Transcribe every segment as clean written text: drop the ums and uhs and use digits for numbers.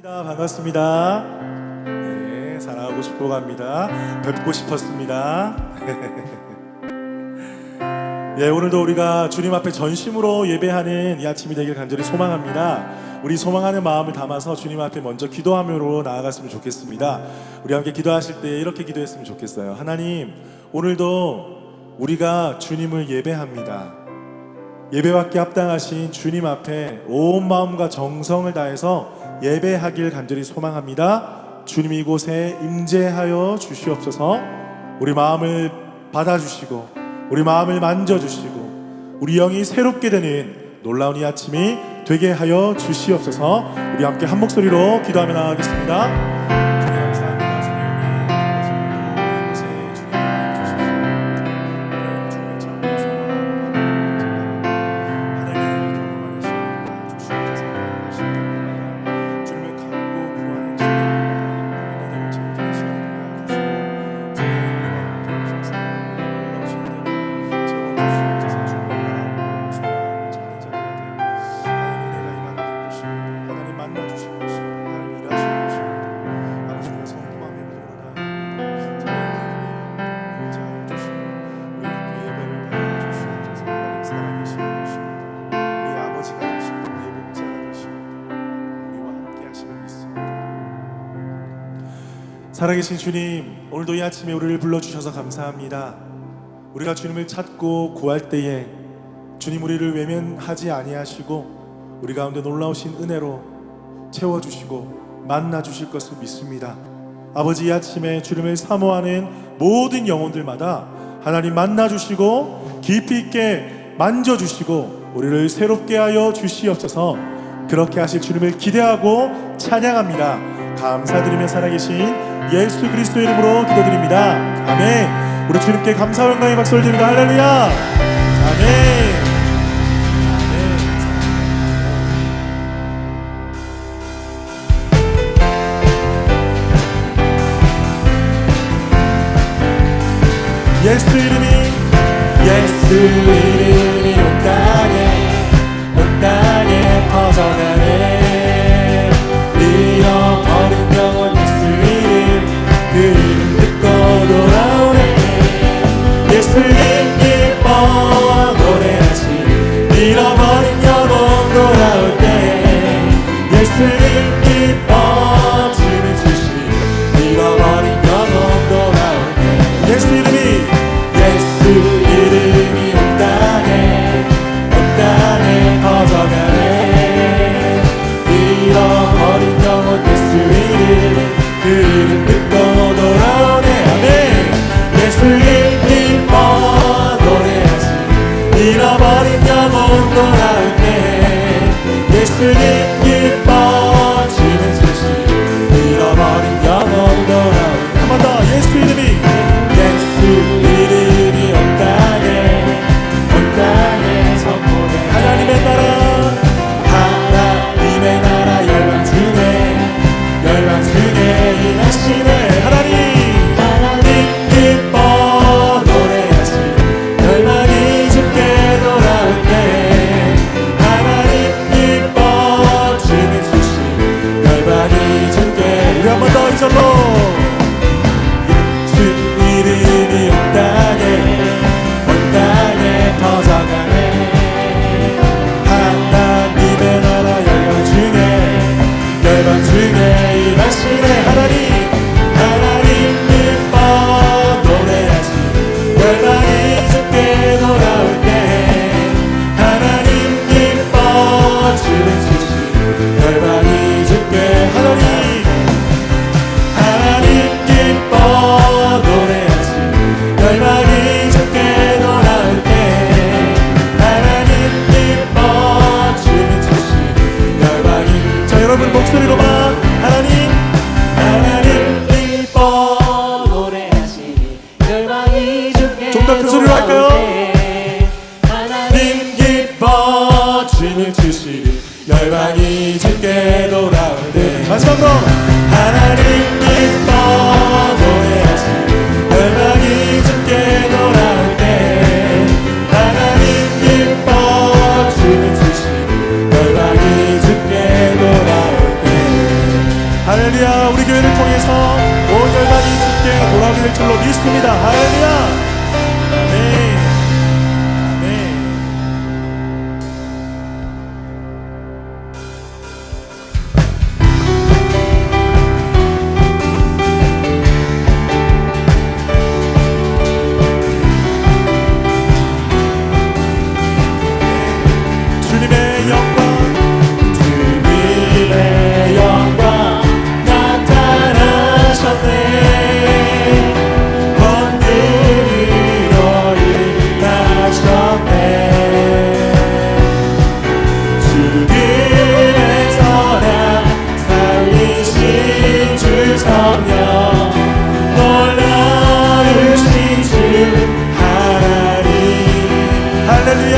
반갑습니다. 네, 사랑하고 싶고 갑니다. 뵙고 싶었습니다. 예, 오늘도 우리가 주님 앞에 전심으로 예배하는 이 아침이 되길 간절히 소망합니다. 우리 소망하는 마음을 담아서 주님 앞에 먼저 기도함으로 나아갔으면 좋겠습니다. 우리 함께 기도하실 때 이렇게 기도했으면 좋겠어요. 하나님, 오늘도 우리가 주님을 예배합니다. 예배받기 합당하신 주님 앞에 온 마음과 정성을 다해서 예배하길 간절히 소망합니다. 주님 이곳에 임재하여 주시옵소서. 우리 마음을 받아주시고 우리 마음을 만져주시고 우리 영이 새롭게 되는 놀라운 이 아침이 되게 하여 주시옵소서. 우리 함께 한 목소리로 기도하며 나아가겠습니다. 살아계신 주님, 오늘도 이 아침에 우리를 불러주셔서 감사합니다. 우리가 주님을 찾고 구할 때에 주님 우리를 외면하지 아니하시고 우리 가운데 놀라우신 은혜로 채워주시고 만나주실 것을 믿습니다. 아버지, 이 아침에 주님을 사모하는 모든 영혼들마다 하나님 만나주시고 깊이 있게 만져주시고 우리를 새롭게 하여 주시옵소서. 그렇게 하실 주님을 기대하고 찬양합니다. 감사드리며 살아계신 예수 그리스도 이름으로 기도드립니다. 아멘. 우리 주님께 감사와 영광의 박수를 드립니다. 할렐루야. 아멘. 예수 이름이 온 땅에 퍼져가네. 잃어버린 영혼 예수 이름, 그 이름 듣고 돌아오네. 예수님 기뻐 노래하시. 잃어버린 영혼 돌아올 때 예수님 기뻐 춤을 추시. 잃어버린 영혼 돌아올 때 예수 이름이 온 땅에 퍼져가네. 잃어버린 영혼 예수 이름, 그 이름 듣고 돌아오네. 아멘. 예수님 기뻐 노래하시. 잃어버린 영혼 돌아올 때 예수님 기뻐 춤을 추시. 잃어버린 영혼 돌아올 때 한 번 더. 예수 이름이 온 땅에 선포돼. 하나님의 나라 열방 중에 일하시네. 하나님 기뻐 노래하시. 열방이 주께 돌아올 때 하나님 기뻐 춤을 추시. 열방이 주께. 우리 한 번 더 이절로. 예수 이름이 온 땅에 퍼져가네. 하나님의 나라 열방 중에 일하시네. 하나님 기뻐 노래하시. 열방이 주께 돌아올 때 하나님 기뻐 춤을 추시. 열방이 주께. 하나님 기뻐 노래하시. 열방이 주께 돌아올 때 하나님 기뻐 춤을 추시. 열방이. 자, 여러분 목소리로만 하나님 기뻐 노래하시니 열방이 주께. 좀 더 큰 소리로 할까요? 하나님 기뻐 춤을 추시니 열방이 주께 돌아올 때. 마지막으로 하나님 기뻐 노래하시니 열방이 주께 돌아올 때 하나님 기뻐 춤을 추시니 열방이 주께 돌아올 때 할렐루야. 우리 교회를 통해서 온 열방이 주께 돌아오게 될 줄로 믿습니다. 할렐루야. 아멘. 주님의 영광, 주님의 영광 나타나셨네. 번들이로 일하셨네. 주님의 선한 살리신 주 성령, 놀라우신 주 하나님. 할렐루야.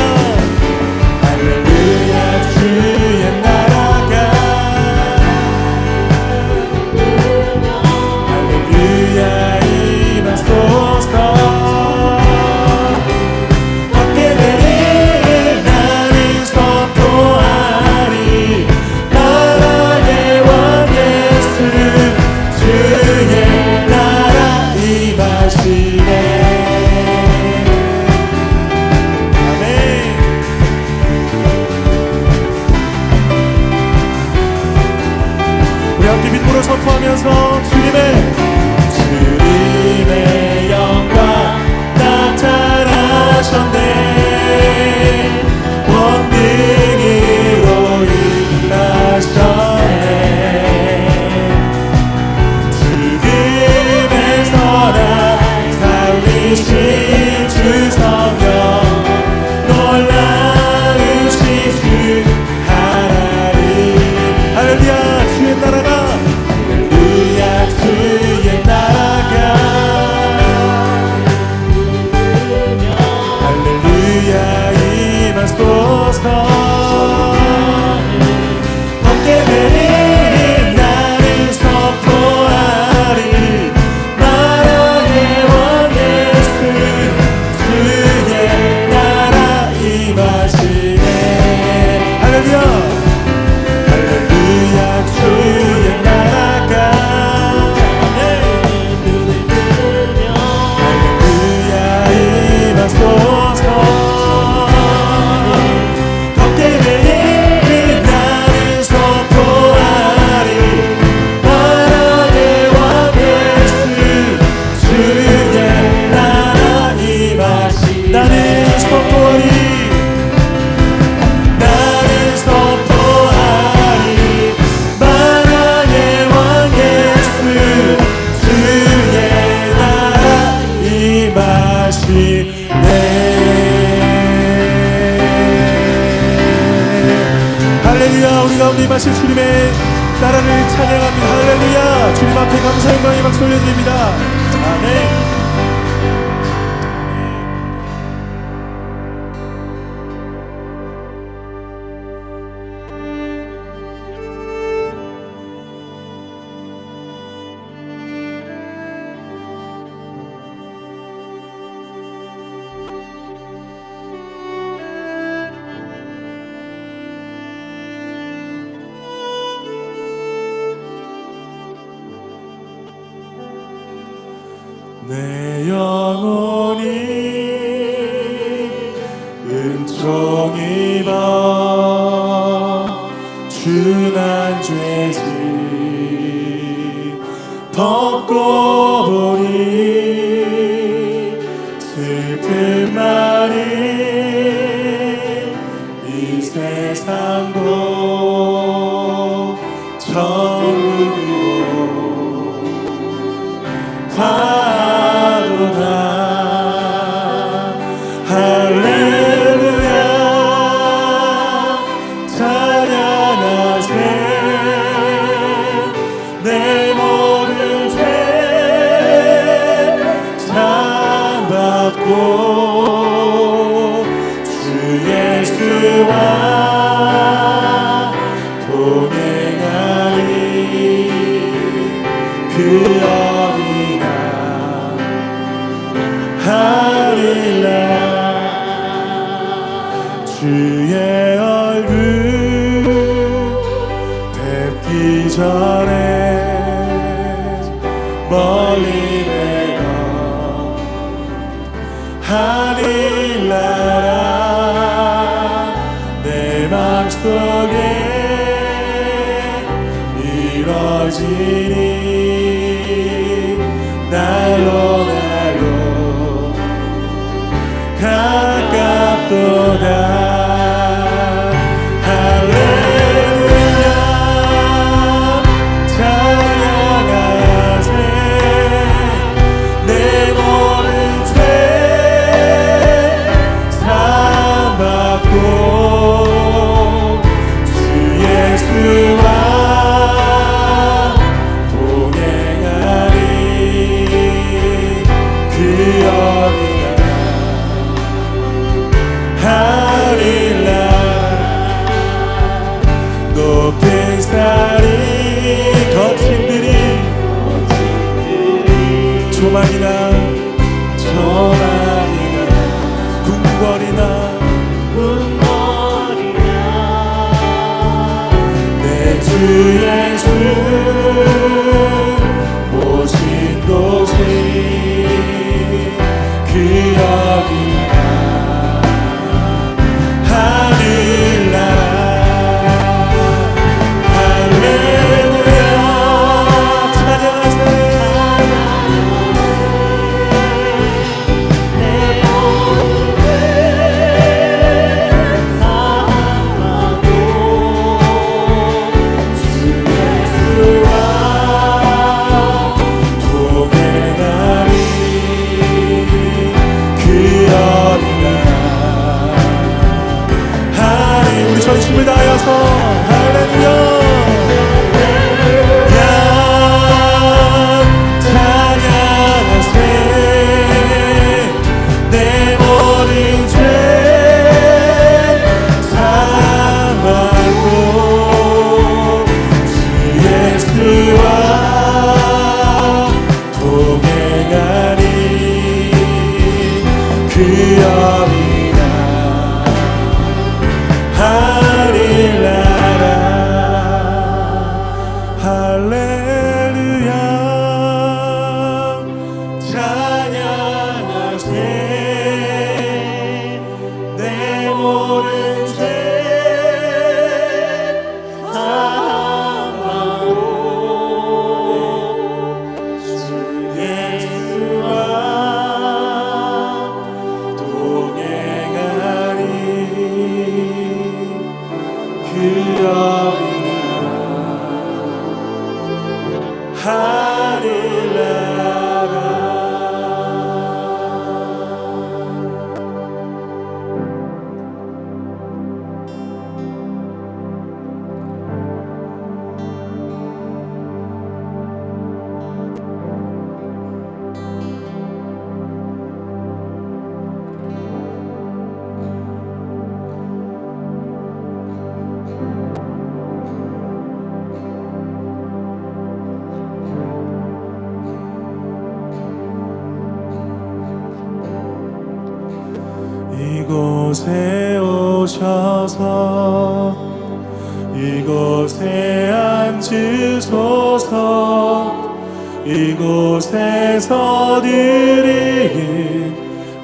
주의 나라가 할렐루야 임하소서. 함께 내린 나를 선포하리. 나라의 왕 예수 주의 나라 임하시네. 함께 믿음으로 선포하면서 주님의 영광 나타나셨네. 권능으로 일하셨네. 주님의 선한 살리신 주 성령, 놀라우신 주 하나님. 할렐루야. 주의 나라가 할렐루야. 주의 나라가 할렐루야 임하소서. 함께 내린 나를 선포하리. 나라의 왕 예수 주의 나라 임하시네. 할렐루야. 주의 나라가 할렐루야 임하소서. 함께 내린 나를 선포하리. 나라의 왕 예수 주의 나라 임하시네. 나는 선포하리. 할렐루야. 우리 가운데 임하실 주님의 나라를 찬양합니다. 할렐루야. 주님 앞에 감사 영광의 박수 올려드립니다. 아멘. 내 영혼이 은총 입어 준한 죄지 벗고 보니 슬픔만이 이 세상도 천국이고 할렐루야. 찬양하세. 내 모든 죄 사함받고 주 예수와 동행하리. 그 어린 하릴라. 주의 얼굴 뵙기 전에 멀리 내려 하늘나라 내 맘속에 이뤄지니 날로 가깝도다. 높은 산이 거친들이 조망이나 궁궐이나 내 주 예수 오신 곳이 그 어디나 하늘나라 전심을 다하여서 할렐루야 찬양하세 내 모든 죄 사함받고 주 예수와 동행하니 그 어린 하늘나라 할렐루야 찬양하세 내 모든 죄 사함받고 주 예수와 동행하니 그 어린아 하늘나라 이곳에 오셔서 이곳에 앉으소서 이곳에서 드리는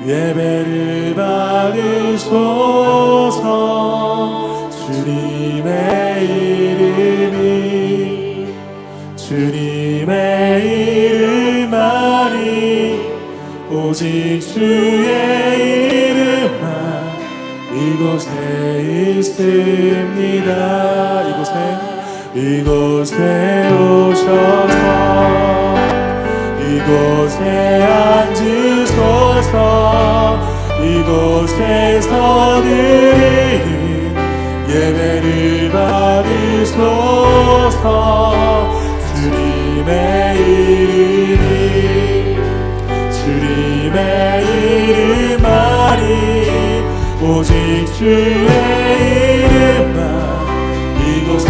예배를 받으소서 주님의 이름만이 오직 주의 이름만 이곳에 있습니다. 이곳에 오셔서 이곳에 앉으소서 이곳에서 드리는 예배를 받으소서 주님의 이름만이 오직 주의 이름만 이곳에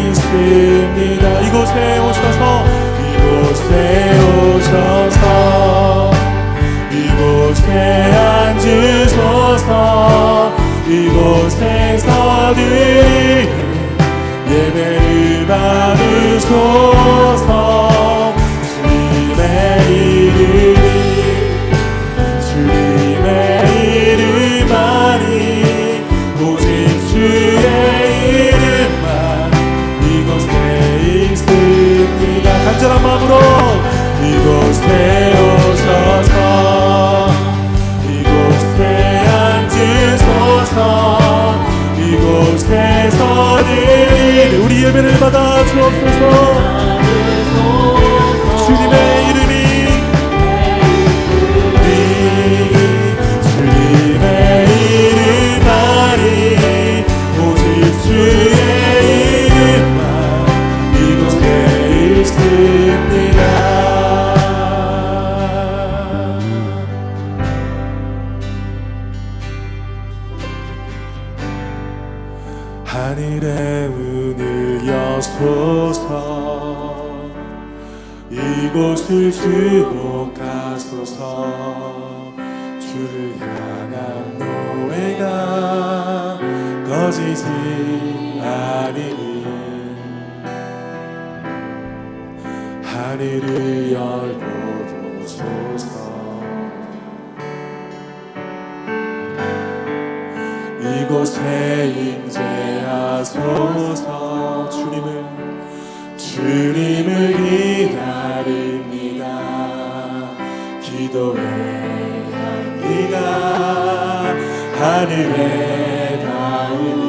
있습니다. 이곳에 오셔서 이곳에 앉으소서 이곳에서 드리는 예배를 받으소서 주님의 간절한 마음으로 이곳에 오셔서 이곳에 앉으소서 이곳에서 늘 우리 예배를 받아 주옵소서. 주님의 이름이 주님의 이름만이 오직 주의 이름만 이곳에 있습니다. 하늘의 문을 여소서 이곳을 주목하소서. 주를 향한 노래가 꺼지지 않으니 하늘을 열고 보소서. 이곳에 임재하소서. 주님을 기다립니다. 기도의 향기가 하늘에 닿으니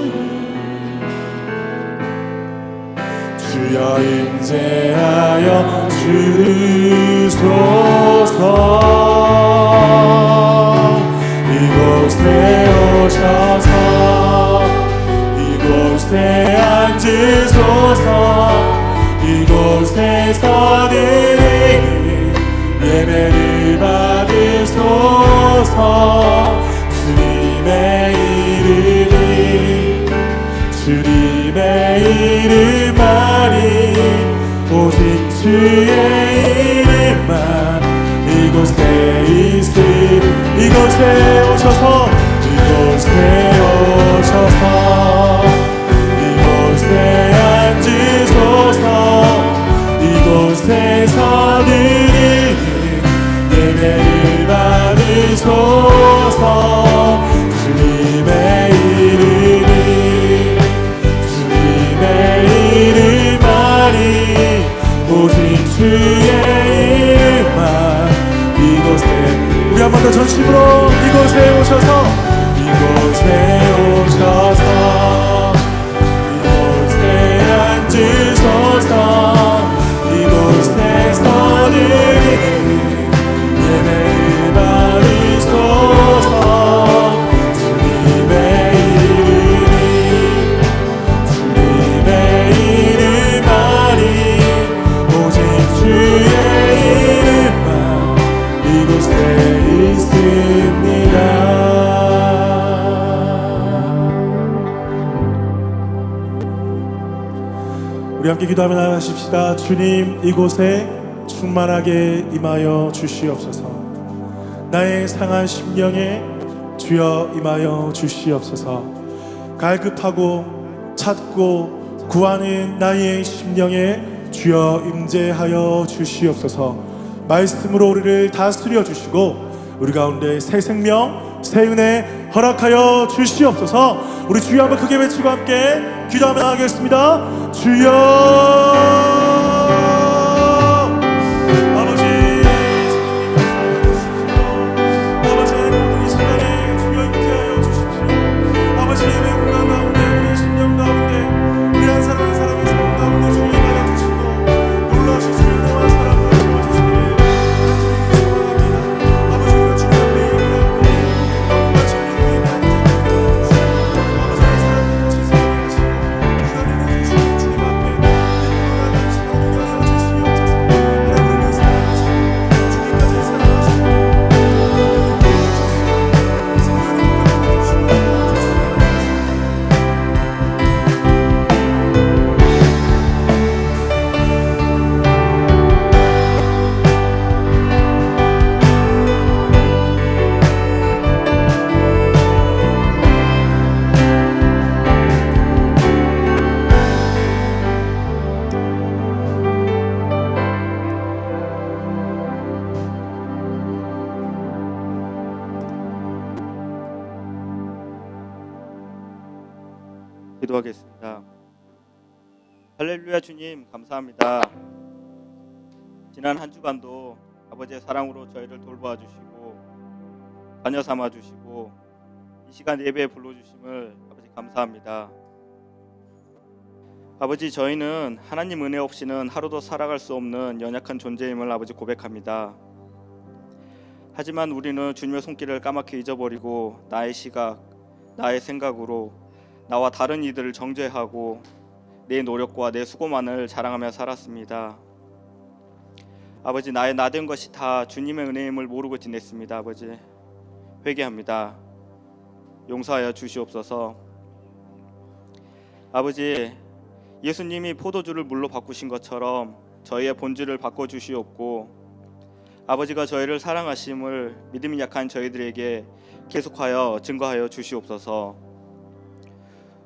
주여 임재하여 주소서. 이곳에 오셔서 이곳에 앉으소서. 이곳에서 늘 예배를 받으소서. 주님의 이름만이 오직 주의 이름만 이곳에 이곳에 오셔서 이곳에 이곳에 앉으소서. 이곳에서 늘 예배를 받으소서. 주님의 이름만이 오직 주의 이름만 이곳에 우리 한 번 더 전심으로 이곳에 오셔서 이곳에 앉으소서. 이곳에서 늘 예배를 받으소서. 주님의 이름만이 오직 주의 이름만 이곳에 있습니다. 우리 함께 기도하며 나아가십시다. 주님, 이곳에 충만하게 임하여 주시옵소서. 나의 상한 심령에 주여 임하여 주시옵소서. 갈급하고 찾고 구하는 나의 심령에 주여 임재하여 주시옵소서. 말씀으로 우리를 다스려 주시고 우리 가운데 새 생명 새 은혜 허락하여 주시옵소서. 우리 주여 한번 크게 외치고 함께 기도하며 나가겠습니다. 주여 기도하겠습니다. 할렐루야. 주님 감사합니다. 지난 한 주간도 아버지의 사랑으로 저희를 돌보아 주시고 자녀 삼아 주시고 이 시간 예배에 불러주심을 아버지 감사합니다. 아버지, 저희는 하나님 은혜 없이는 하루도 살아갈 수 없는 연약한 존재임을 아버지 고백합니다. 하지만 우리는 주님의 손길을 까맣게 잊어버리고 나의 시각, 나의 생각으로 나와 다른 이들을 정죄하고 내 노력과 내 수고만을 자랑하며 살았습니다. 아버지, 나의 나된 것이 다 주님의 은혜임을 모르고 지냈습니다. 아버지, 회개합니다. 용서하여 주시옵소서. 아버지, 예수님이 포도주를 물로 바꾸신 것처럼 저희의 본질을 바꿔주시옵고 아버지가 저희를 사랑하심을 믿음이 약한 저희들에게 계속하여 증거하여 주시옵소서.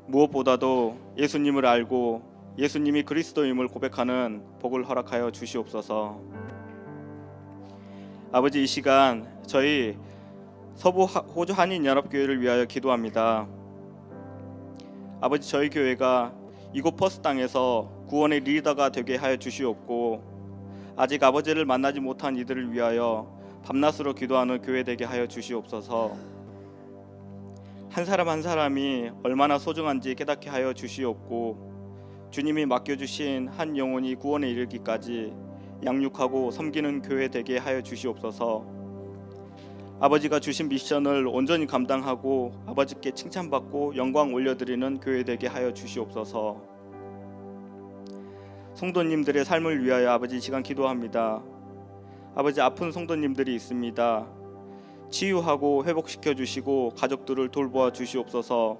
무엇보다도 예수님을 알고 예수님이 그리스도임을 고백하는 복을 허락하여 주시옵소서. 아버지, 이 시간 저희 서부 호주 한인연합교회를 위하여 기도합니다. 아버지, 저희 교회가 이곳 퍼스 땅에서 구원의 리더가 되게 하여 주시옵고 아직 아버지를 만나지 못한 이들을 위하여 밤낮으로 기도하는 교회 되게 하여 주시옵소서. 한 사람 한 사람이 얼마나 소중한지 깨닫게 하여 주시옵고 주님이 맡겨주신 한 영혼이 구원에 이르기까지 양육하고 섬기는 교회 되게 하여 주시옵소서. 아버지가 주신 미션을 온전히 감당하고 아버지께 칭찬받고 영광 올려드리는 교회 되게 하여 주시옵소서. 성도님들의 삶을 위하여 아버지 이 시간 기도합니다. 아버지, 아픈 성도님들이 있습니다. 치유하고 회복시켜 주시고 가족들을 돌보아 주시옵소서.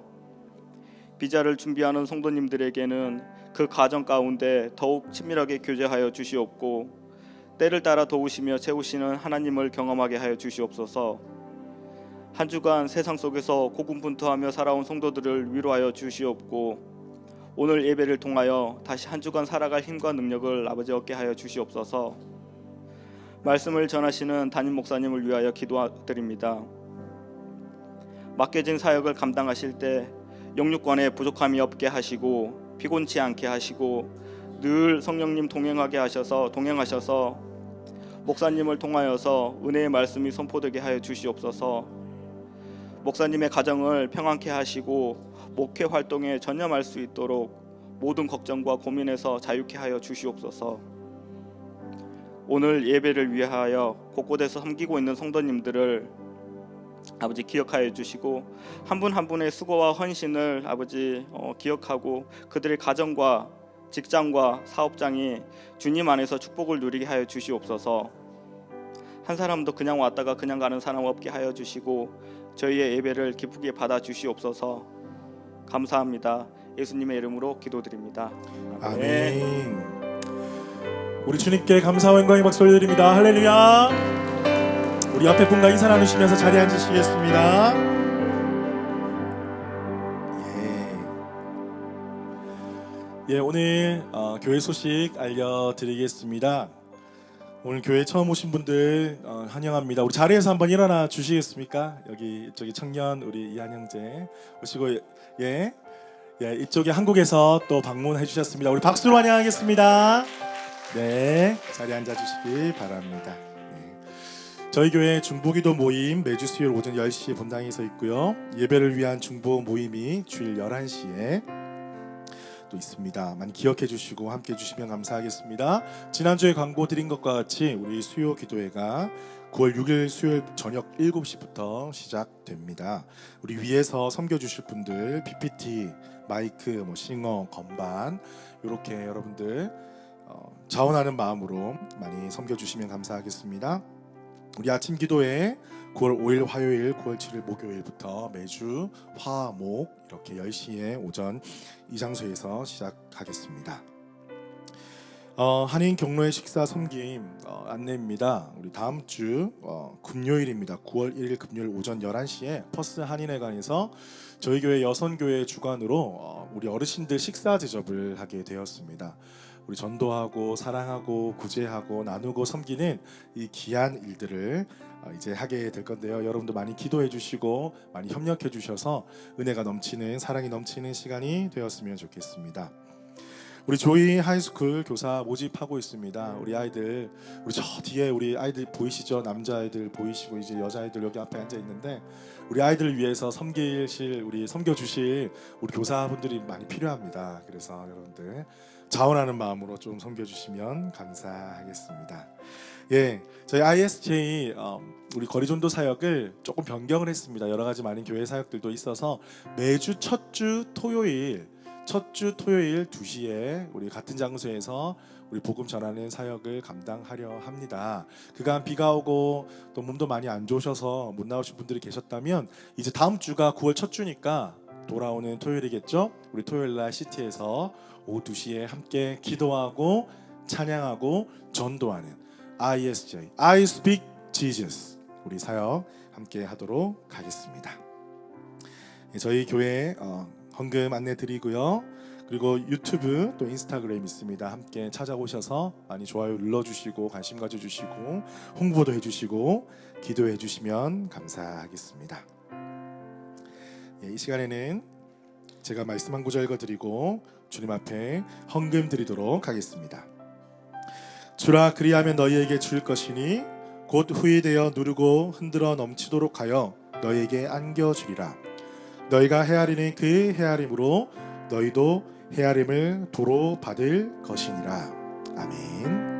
비자를 준비하는 성도님들에게는 그 가정 가운데 더욱 친밀하게 교제하여 주시옵고 때를 따라 도우시며 채우시는 하나님을 경험하게 하여 주시옵소서. 한 주간 세상 속에서 고군분투하며 살아온 성도들을 위로하여 주시옵고 오늘 예배를 통하여 다시 한 주간 살아갈 힘과 능력을 아버지 얻게 하여 주시옵소서. 말씀을 전하시는 담임 목사님을 위하여 기도드립니다. 맡겨진 사역을 감당하실 때 영육권에 부족함이 없게 하시고 피곤치 않게 하시고 늘 성령님 동행하셔서 목사님을 통하여서 은혜의 말씀이 선포되게 하여 주시옵소서. 목사님의 가정을 평안케 하시고 목회 활동에 전념할 수 있도록 모든 걱정과 고민에서 자유케 하여 주시옵소서. 오늘 예배를 위하여 곳곳에서 섬기고 있는 성도님들을 아버지 기억하여 주시고 한 분 한 분의 수고와 헌신을 아버지 기억하고 그들의 가정과 직장과 사업장이 주님 안에서 축복을 누리게 하여 주시옵소서. 한 사람도 그냥 왔다가 그냥 가는 사람 없게 하여 주시고 저희의 예배를 기쁘게 받아 주시옵소서. 감사합니다. 예수님의 이름으로 기도드립니다. 아멘. 우리 주님께 감사와 영광의 박수 올려드립니다. 할렐루야. 우리 옆에 분과 인사 나누시면서 자리에 앉으시겠습니다. 예, 오늘 교회 소식 알려드리겠습니다. 오늘 교회 처음 오신 분들 환영합니다. 우리 자리에서 한번 일어나 주시겠습니까? 여기 이쪽에 청년 우리 이한 형제 오시고 예, 이쪽에 한국에서 또 방문해 주셨습니다. 우리 박수로 환영하겠습니다. 네, 자리에 앉아 주시기 바랍니다. 저희 교회 중보기도 모임 매주 수요일 오전 10시에 본당에서 있고요. 예배를 위한 중보 모임이 주일 11시에 또 있습니다. 많이 기억해 주시고 함께 해 주시면 감사하겠습니다. 지난주에 광고 드린 것과 같이 우리 수요 기도회가 9월 6일 수요일 저녁 7시부터 시작됩니다. 우리 위에서 섬겨 주실 분들 PPT, 마이크, 싱어, 건반 이렇게 여러분들 자원하는 마음으로 많이 섬겨 주시면 감사하겠습니다. 우리 아침 기도회 9월 5일 화요일, 9월 7일 목요일부터 매주 화, 목 이렇게 10시에 오전 이 장소에서 시작하겠습니다. 한인 경로의 식사 섬김 안내입니다. 우리 다음 주 금요일입니다. 9월 1일 금요일 오전 11시에 퍼스 한인회관에서 저희 교회 여선교회 주관으로 우리 어르신들 식사 대접을 하게 되었습니다. 우리 전도하고 사랑하고 구제하고 나누고 섬기는 이 귀한 일들을 이제 하게 될 건데요. 여러분도 많이 기도해 주시고 많이 협력해 주셔서 은혜가 넘치는 사랑이 넘치는 시간이 되었으면 좋겠습니다. 우리 조이 하이스쿨 교사 모집하고 있습니다. 우리 아이들, 우리 저 뒤에 우리 아이들 보이시죠? 남자아이들 보이시고 이제 여자아이들 여기 앞에 앉아 있는데, 우리 아이들을 위해서 섬기실, 우리 섬겨주실 우리 교사분들이 많이 필요합니다. 그래서 여러분들 자원하는 마음으로 좀 섬겨주시면 감사하겠습니다. 예, 저희 ISJ 우리 거리전도 사역을 조금 변경을 했습니다. 여러 가지 많은 교회 사역들도 있어서 매주 첫 주 토요일 2시에 우리 같은 장소에서 우리 복음 전하는 사역을 감당하려 합니다. 그간 비가 오고 또 몸도 많이 안 좋으셔서 못 나오신 분들이 계셨다면 이제 다음 주가 9월 첫 주니까 돌아오는 토요일이겠죠? 우리 토요일 날 시티에서 오후 2시에 함께 기도하고 찬양하고 전도하는 ISJ, I Speak Jesus 우리 사역 함께 하도록 하겠습니다. 저희 교회 헌금 안내 드리고요. 그리고 유튜브 또 인스타그램 있습니다. 함께 찾아오셔서 많이 좋아요 눌러주시고 관심 가져주시고 홍보도 해주시고 기도해 주시면 감사하겠습니다. 이 시간에는 제가 말씀 한 구절 읽어드리고 주님 앞에 헌금 드리도록 하겠습니다. 주라 그리하면 너희에게 줄 것이니 곧 후이되어 누르고 흔들어 넘치도록 하여 너희에게 안겨주리라. 너희가 헤아리는 그 헤아림으로 너희도 헤아림을 도로 받을 것이니라. 아멘.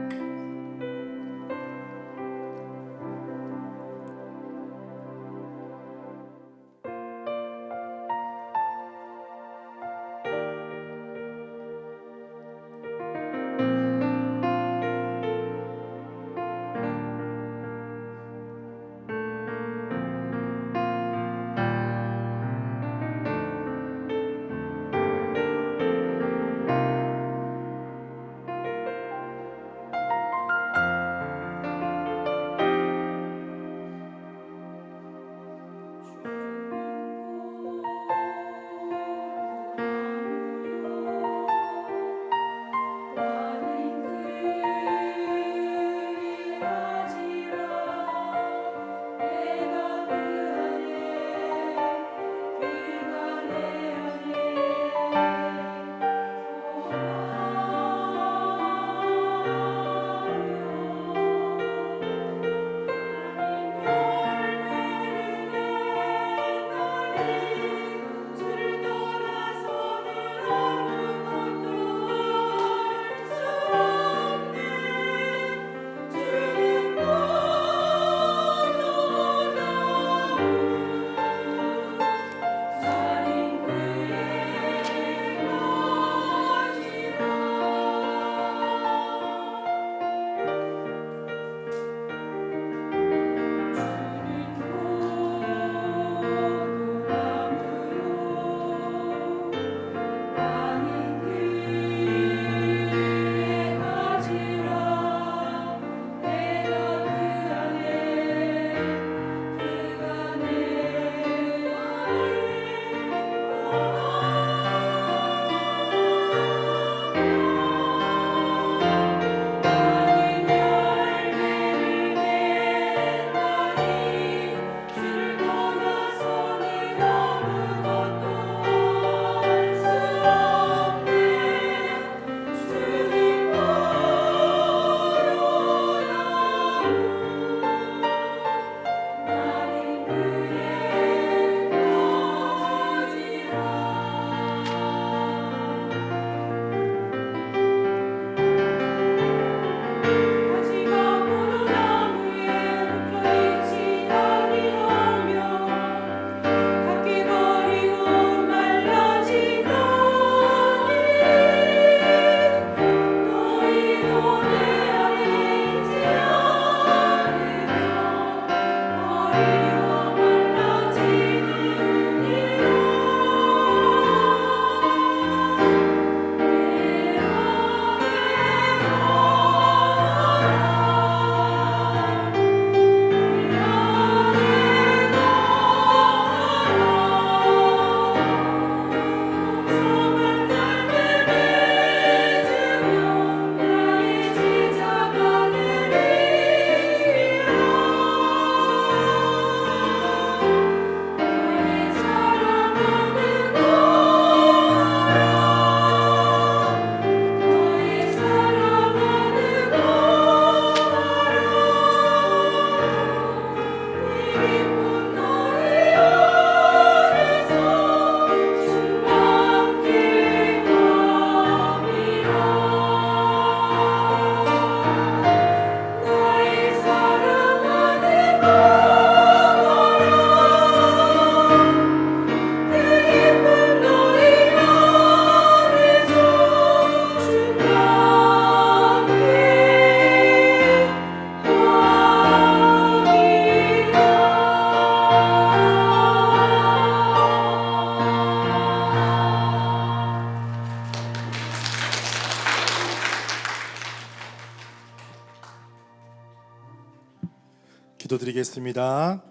기도드리겠습니다.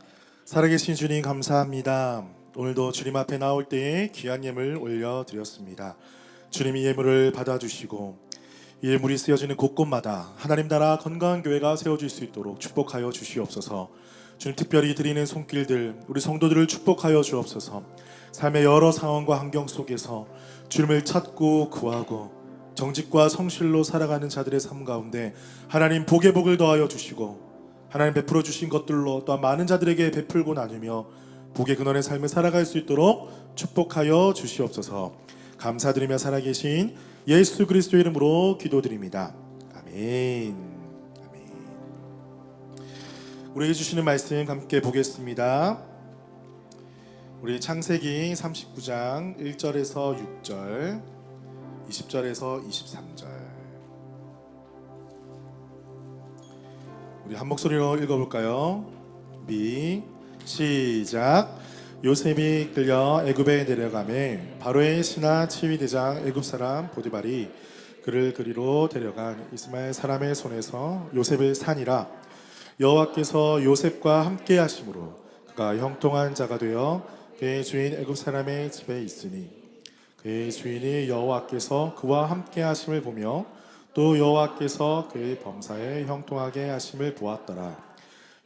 살아계신 주님 감사합니다. 오늘도 주님 앞에 나올 때에 귀한 예물 올려드렸습니다. 주님이 예물을 받아주시고 이 예물이 쓰여지는 곳곳마다 하나님 나라 건강한 교회가 세워질 수 있도록 축복하여 주시옵소서. 주님 특별히 드리는 손길들 우리 성도들을 축복하여 주옵소서. 삶의 여러 상황과 환경 속에서 주님을 찾고 구하고 정직과 성실로 살아가는 자들의 삶 가운데 하나님 복의 복을 더하여 주시고 하나님 베풀어 주신 것들로 또한 많은 자들에게 베풀고 나누며 복의 근원의 삶을 살아갈 수 있도록 축복하여 주시옵소서. 감사드리며 살아계신 예수 그리스도 이름으로 기도드립니다. 아멘. 아멘. 우리에게 주시는 말씀 함께 보겠습니다. 우리 창세기 39장 1절에서 6절, 20절에서 23절. 우리 한 목소리로 읽어볼까요? 시작. 요셉이 끌려 애굽에 내려가매 바로의 신하 치위대장 애굽 사람 보디발이 그를 그리로 데려간 이스마엘 사람의 손에서 요셉을 산이라. 여호와께서 요셉과 함께 하심으로 그가 형통한 자가 되어 그의 주인 애굽 사람의 집에 있으니 그의 주인이 여호와께서 그와 함께 하심을 보며 또 여호와께서 그의 범사에 형통하게 하심을 보았더라.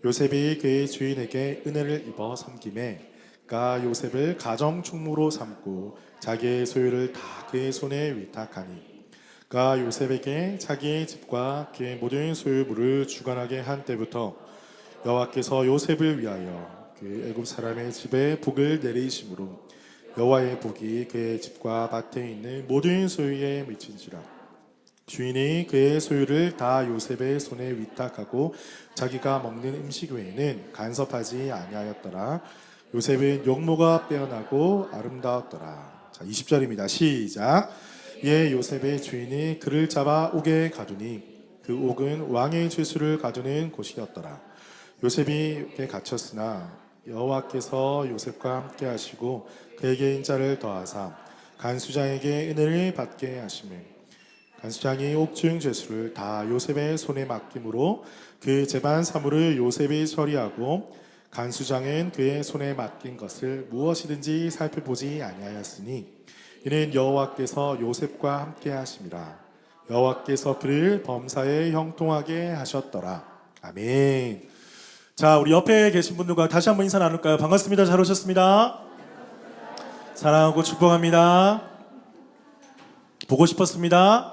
요셉이 그의 주인에게 은혜를 입어 섬김에 그가 요셉을 가정 충무로 삼고 자기의 소유를 다 그의 손에 위탁하니 그가 요셉에게 자기의 집과 그의 모든 소유물을 주관하게 한 때부터 여호와께서 요셉을 위하여 그 애굽 사람의 집에 복을 내리심으로 여호와의 복이 그의 집과 밭에 있는 모든 소유에 미친지라. 주인이 그의 소유를 다 요셉의 손에 위탁하고 자기가 먹는 음식 외에는 간섭하지 아니하였더라. 요셉은 용모가 빼어나고 아름다웠더라. 자, 20절입니다. 시작. 예, 요셉의 주인이 그를 잡아 옥에 가두니 그 옥은 왕의 죄수를 가두는 곳이었더라. 요셉이 옥에 갇혔으나 여호와께서 요셉과 함께 하시고 그에게 인자를 더하사 간수장에게 은혜를 받게 하시매 간수장이 옥중 죄수를 다 요셉의 손에 맡김으로 그 재반 사물을 요셉이 처리하고 간수장은 그의 손에 맡긴 것을 무엇이든지 살펴보지 아니하였으니 이는 여호와께서 요셉과 함께 하심이라. 여호와께서 그를 범사에 형통하게 하셨더라. 아멘. 자, 우리 옆에 계신 분들과 다시 한번 인사 나눌까요? 반갑습니다. 잘 오셨습니다. 사랑하고 축복합니다. 보고 싶었습니다.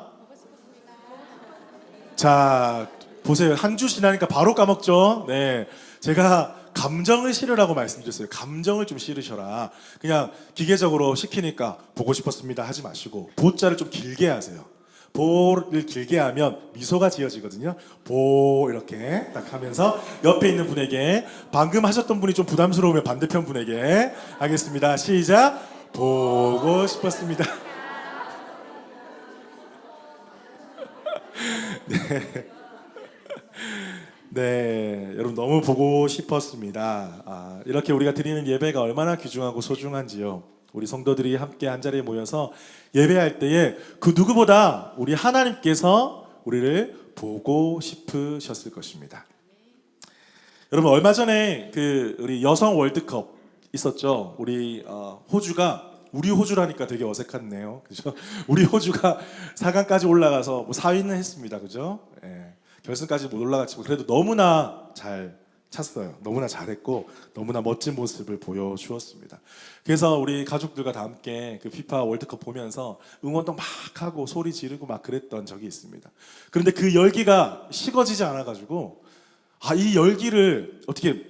자, 보세요. 한 주 지나니까 바로 까먹죠. 네, 제가 감정을 실으라고 말씀드렸어요. 감정을 좀 실으셔라. 그냥 기계적으로 시키니까 보고 싶었습니다 하지 마시고 보자를 좀 길게 하세요. 보를 길게 하면 미소가 지어지거든요. 보 이렇게 딱 하면서 옆에 있는 분에게 방금 하셨던 분이 좀 부담스러우면 반대편 분에게 하겠습니다. 시작. 보고 싶었습니다. 네, 여러분 너무 보고 싶었습니다. 이렇게 우리가 드리는 예배가 얼마나 귀중하고 소중한지요. 우리 성도들이 함께 한 자리에 모여서 예배할 때에 그 누구보다 우리 하나님께서 우리를 보고 싶으셨을 것입니다. 여러분 얼마 전에 그 우리 여성 월드컵 있었죠. 우리 호주가 우리 호주라니까 되게 어색하네요. 그죠? 우리 호주가 4강까지 올라가서 뭐 4위는 했습니다. 그죠? 예. 결승까지 못 올라갔지만 그래도 너무나 잘 찼어요. 너무나 잘했고 너무나 멋진 모습을 보여주었습니다. 그래서 우리 가족들과 다 함께 그 피파 월드컵 보면서 응원도 막 하고 소리 지르고 막 그랬던 적이 있습니다. 그런데 그 열기가 식어지지 않아가지고 이 열기를 어떻게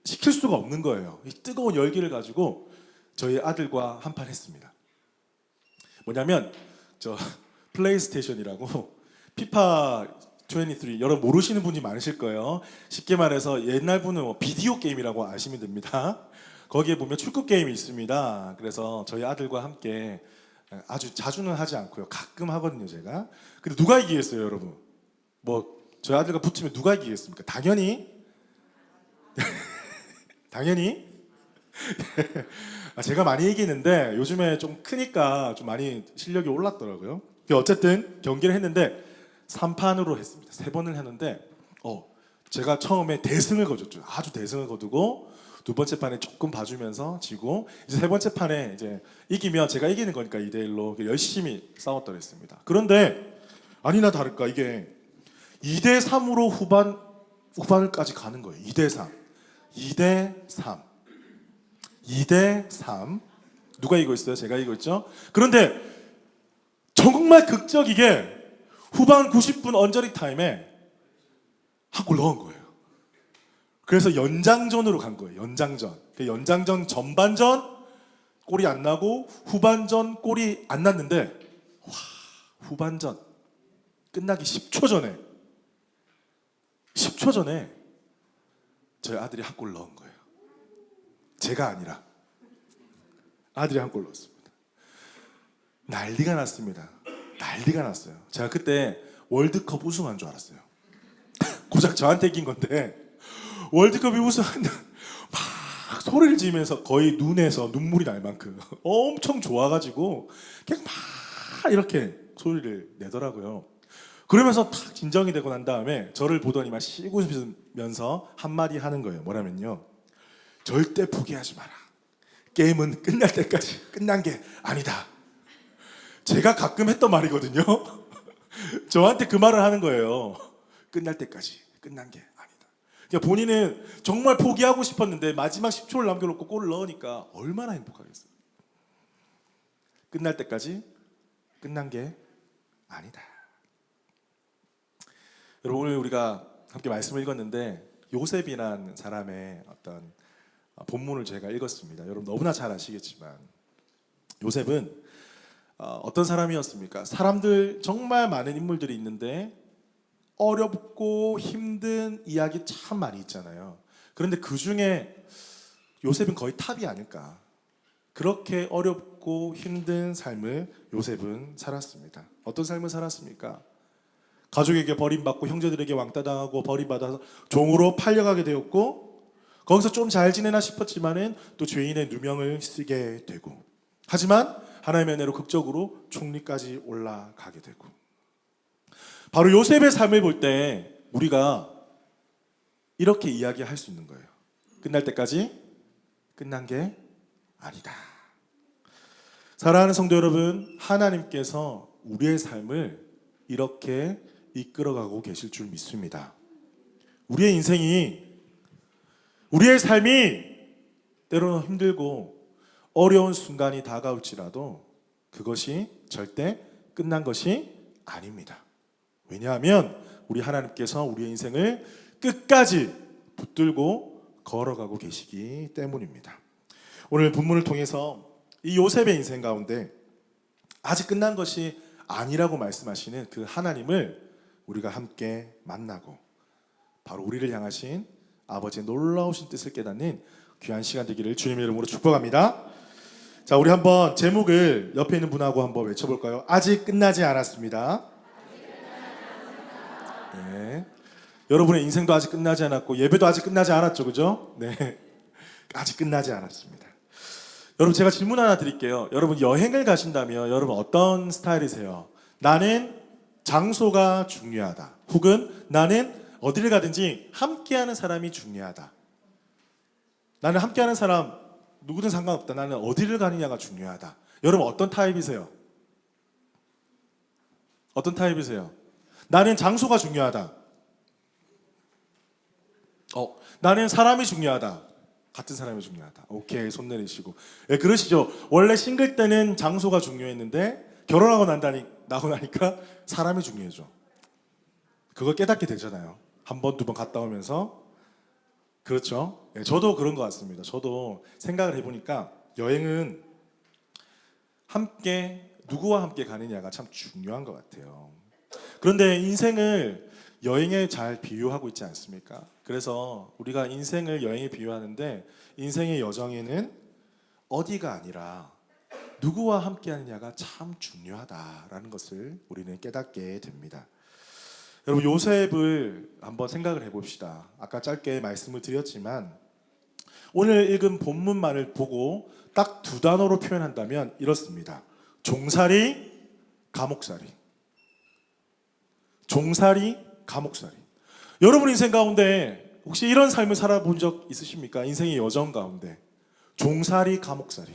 식힐 수가 없는 거예요. 이 뜨거운 열기를 가지고 저희 아들과 한판 했습니다. 뭐냐면 저 플레이스테이션이라고 피파 23 여러분 모르시는 분이 많으실 거예요. 쉽게 말해서 옛날 분은 비디오 게임이라고 아시면 됩니다. 거기에 보면 축구 게임이 있습니다. 그래서 저희 아들과 함께 아주 자주는 하지 않고요. 가끔 하거든요, 제가. 근데 누가 이기겠어요, 여러분? 뭐 저희 아들과 붙으면 누가 이기겠습니까? 당연히 당연히 제가 많이 이기는데 요즘에 좀 크니까 좀 많이 실력이 올랐더라고요. 어쨌든 경기를 했는데 3판으로 했습니다. 3번을 했는데 제가 처음에 대승을 거뒀죠. 아주 대승을 거두고 두 번째 판에 조금 봐주면서 지고 이제 세 번째 판에 이제 이기면 제가 이기는 거니까 2대1로 열심히 싸웠더랬습니다. 그런데 아니나 다를까 이게 2대3으로 후반까지 가는 거예요. 2대3. 2대3. 2대3. 누가 이기고 있어요? 제가 이기고 있죠? 그런데 정말 극적이게 후반 90분 언저리 타임에 한 골 넣은 거예요. 그래서 연장전으로 간 거예요. 연장전. 그 연장전 전반전 골이 안 나고 후반전 골이 안 났는데 와, 후반전 끝나기 10초 전에 저희 아들이 한 골 넣은 거예요. 제가 아니라 아들이 한 골 넣었습니다. 난리가 났습니다. 난리가 났어요. 제가 그때 월드컵 우승한 줄 알았어요. 고작 저한테 이긴 건데 월드컵이 우승한다 막 소리를 지르면서 거의 눈에서 눈물이 날 만큼 엄청 좋아가지고 그냥 막 이렇게 소리를 내더라고요. 그러면서 탁 진정이 되고 난 다음에 저를 보더니 막 쉬고 싶으면서 한마디 하는 거예요. 뭐라면요, 절대 포기하지 마라. 게임은 끝날 때까지 끝난 게 아니다. 제가 가끔 했던 말이거든요. 저한테 그 말을 하는 거예요. 끝날 때까지 끝난 게 아니다. 그러니까 본인은 정말 포기하고 싶었는데 마지막 10초를 남겨놓고 골을 넣으니까 얼마나 행복하겠어요. 끝날 때까지 끝난 게 아니다. 여러분, 오늘 우리가 함께 말씀을 읽었는데 요셉이라는 사람의 어떤 본문을 제가 읽었습니다. 여러분 너무나 잘 아시겠지만 요셉은 어떤 사람이었습니까? 사람들 정말 많은 인물들이 있는데 어렵고 힘든 이야기 참 많이 있잖아요. 그런데 그 중에 요셉은 거의 탑이 아닐까. 그렇게 어렵고 힘든 삶을 요셉은 살았습니다. 어떤 삶을 살았습니까? 가족에게 버림받고 형제들에게 왕따당하고 버림받아서 종으로 팔려가게 되었고, 거기서 좀 잘 지내나 싶었지만은 또 죄인의 누명을 쓰게 되고, 하지만 하나님의 은혜로 극적으로 총리까지 올라가게 되고, 바로 요셉의 삶을 볼 때 우리가 이렇게 이야기할 수 있는 거예요. 끝날 때까지 끝난 게 아니다. 사랑하는 성도 여러분, 하나님께서 우리의 삶을 이렇게 이끌어가고 계실 줄 믿습니다. 우리의 인생이, 우리의 삶이 때로는 힘들고 어려운 순간이 다가올지라도 그것이 절대 끝난 것이 아닙니다. 왜냐하면 우리 하나님께서 우리의 인생을 끝까지 붙들고 걸어가고 계시기 때문입니다. 오늘 본문을 통해서 이 요셉의 인생 가운데 아직 끝난 것이 아니라고 말씀하시는 그 하나님을 우리가 함께 만나고 바로 우리를 향하신 아버지의 놀라우신 뜻을 깨닫는 귀한 시간 되기를 주님의 이름으로 축복합니다. 자, 우리 한번 제목을 옆에 있는 분하고 한번 외쳐볼까요? 아직 끝나지 않았습니다. 네. 여러분의 인생도 아직 끝나지 않았고 예배도 아직 끝나지 않았죠, 그죠? 네, 아직 끝나지 않았습니다. 여러분, 제가 질문 하나 드릴게요. 여러분, 여행을 가신다면 여러분 어떤 스타일이세요? 나는 장소가 중요하다. 혹은 나는 어디를 가든지 함께하는 사람이 중요하다. 나는 함께하는 사람 누구든 상관없다. 나는 어디를 가느냐가 중요하다. 여러분 어떤 타입이세요? 어떤 타입이세요? 나는 장소가 중요하다. 나는 사람이 중요하다. 같은 사람이 중요하다. 오케이, 손 내리시고. 예, 그러시죠. 원래 싱글 때는 장소가 중요했는데 결혼하고 나고 나니까 사람이 중요해져. 그걸 깨닫게 되잖아요. 한 번, 두 번 갔다 오면서. 그렇죠. 예, 저도 그런 것 같습니다. 저도 생각을 해보니까 여행은 누구와 함께 가느냐가 참 중요한 것 같아요. 그런데 인생을 여행에 잘 비유하고 있지 않습니까? 그래서 우리가 인생을 여행에 비유하는데 인생의 여정에는 어디가 아니라 누구와 함께 하느냐가 참 중요하다라는 것을 우리는 깨닫게 됩니다. 여러분, 요셉을 한번 생각을 해봅시다. 아까 짧게 말씀을 드렸지만 오늘 읽은 본문만을 보고 딱 두 단어로 표현한다면 이렇습니다. 종살이, 감옥살이. 종살이, 감옥살이. 여러분 인생 가운데 혹시 이런 삶을 살아본 적 있으십니까? 인생의 여정 가운데 종살이, 감옥살이.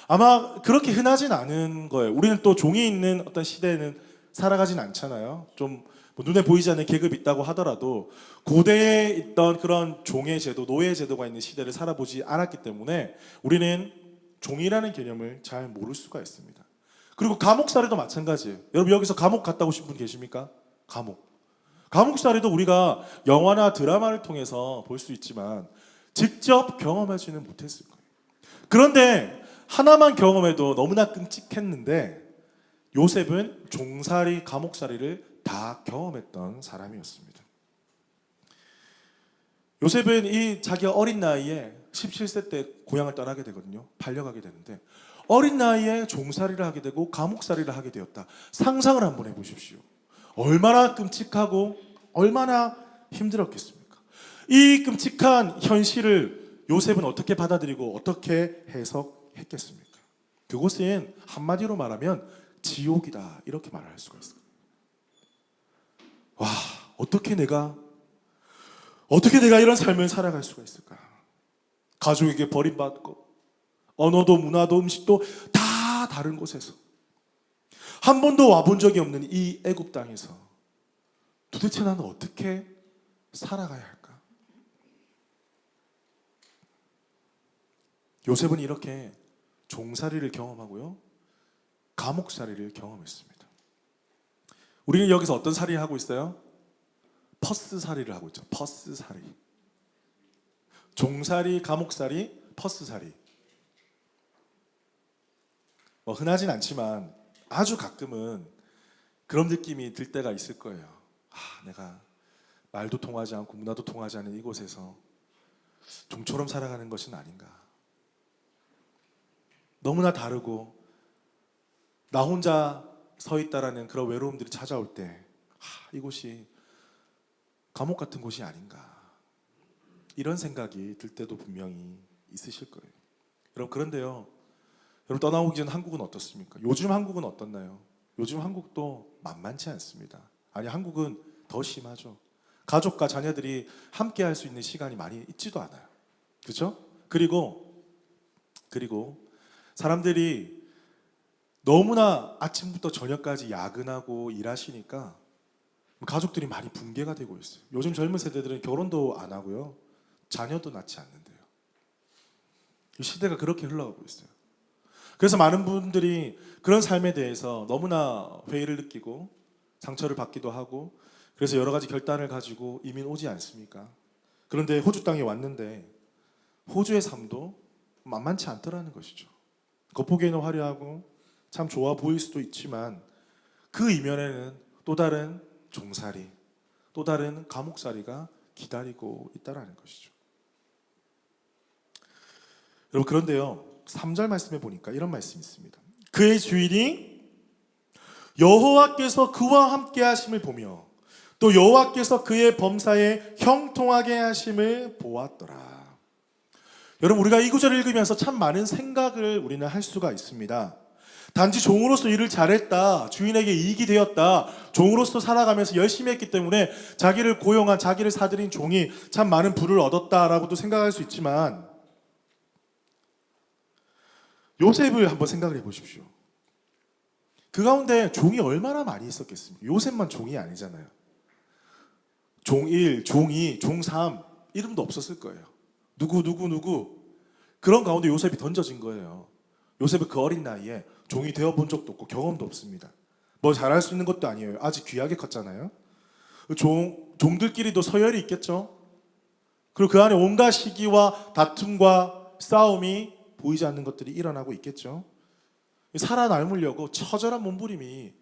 아마 그렇게 흔하진 않은 거예요. 우리는 또 종이 있는 어떤 시대에는 살아가진 않잖아요. 좀뭐 눈에 보이지 않는 계급이 있다고 하더라도 고대에 있던 그런 종의 제도, 노예 제도가 있는 시대를 살아보지 않았기 때문에 우리는 종이라는 개념을 잘 모를 수가 있습니다. 그리고 감옥살이도 마찬가지예요. 여러분 여기서 감옥 갔다 오신 분 계십니까? 감옥살이도 우리가 영화나 드라마를 통해서 볼 수 있지만 직접 경험하지는 못했을 거예요. 그런데 하나만 경험해도 너무나 끔찍했는데 요셉은 종살이, 감옥살이를 다 경험했던 사람이었습니다. 요셉은 이 자기가 어린 나이에 17세 때 고향을 떠나게 되거든요. 팔려가게 되는데 어린 나이에 종살이를 하게 되고 감옥살이를 하게 되었다. 상상을 한번 해보십시오. 얼마나 끔찍하고 얼마나 힘들었겠습니까? 이 끔찍한 현실을 요셉은 어떻게 받아들이고 어떻게 해석했겠습니까? 그곳은 한마디로 말하면 지옥이다, 이렇게 말할 수가 있어요. 와, 어떻게 내가 이런 삶을 살아갈 수가 있을까? 가족에게 버림받고 언어도 문화도 음식도 다 다른 곳에서 한 번도 와본 적이 없는 이 애굽 땅에서 도대체 나는 어떻게 살아가야 할까? 요셉은 이렇게 종살이를 경험하고요, 감옥살이를 경험했습니다. 우리는 여기서 어떤 살이를 하고 있어요? 퍼스살이를 하고 있죠. 퍼스살이. 종살이, 감옥살이, 퍼스살이. 흔하진 않지만 아주 가끔은 그런 느낌이 들 때가 있을 거예요. 내가 말도 통하지 않고 문화도 통하지 않는 이곳에서 종처럼 살아가는 것은 아닌가. 너무나 다르고 나 혼자 서 있다라는 그런 외로움들이 찾아올 때 이곳이 감옥 같은 곳이 아닌가, 이런 생각이 들 때도 분명히 있으실 거예요. 여러분, 그런데요, 여러분 떠나오기 전 한국은 어떻습니까? 요즘 한국은 어떻나요? 요즘 한국도 만만치 않습니다. 아니, 한국은 더 심하죠. 가족과 자녀들이 함께 할 수 있는 시간이 많이 있지도 않아요. 그렇죠? 그리고 사람들이 너무나 아침부터 저녁까지 야근하고 일하시니까 가족들이 많이 붕괴가 되고 있어요. 요즘 젊은 세대들은 결혼도 안 하고요, 자녀도 낳지 않는데요. 이 시대가 그렇게 흘러가고 있어요. 그래서 많은 분들이 그런 삶에 대해서 너무나 회의를 느끼고 상처를 받기도 하고, 그래서 여러 가지 결단을 가지고 이민 오지 않습니까? 그런데 호주 땅에 왔는데 호주의 삶도 만만치 않더라는 것이죠. 겉보기에는 화려하고 참 좋아 보일 수도 있지만 그 이면에는 또 다른 종살이, 또 다른 감옥살이가 기다리고 있다는 것이죠. 여러분, 그런데요, 3절 말씀에 보니까 이런 말씀이 있습니다. 그의 주인이 여호와께서 그와 함께 하심을 보며 또 여호와께서 그의 범사에 형통하게 하심을 보았더라. 여러분, 우리가 이 구절을 읽으면서 참 많은 생각을 우리는 할 수가 있습니다. 단지 종으로서 일을 잘했다, 주인에게 이익이 되었다, 종으로서 살아가면서 열심히 했기 때문에 자기를 고용한, 자기를 사들인 종이 참 많은 부를 얻었다라고도 생각할 수 있지만 요셉을 한번 생각을 해보십시오. 그 가운데 종이 얼마나 많이 있었겠습니까? 요셉만 종이 아니잖아요. 종 1, 종 2, 종 3 이름도 없었을 거예요. 누구 그런 가운데 요셉이 던져진 거예요. 요셉은 그 어린 나이에 종이 되어본 적도 없고 경험도 없습니다. 뭐 잘할 수 있는 것도 아니에요. 아직 귀하게 컸잖아요. 종들끼리도 서열이 있겠죠. 그리고 그 안에 온갖 시기와 다툼과 싸움이 보이지 않는 것들이 일어나고 있겠죠. 살아남으려고 처절한 몸부림이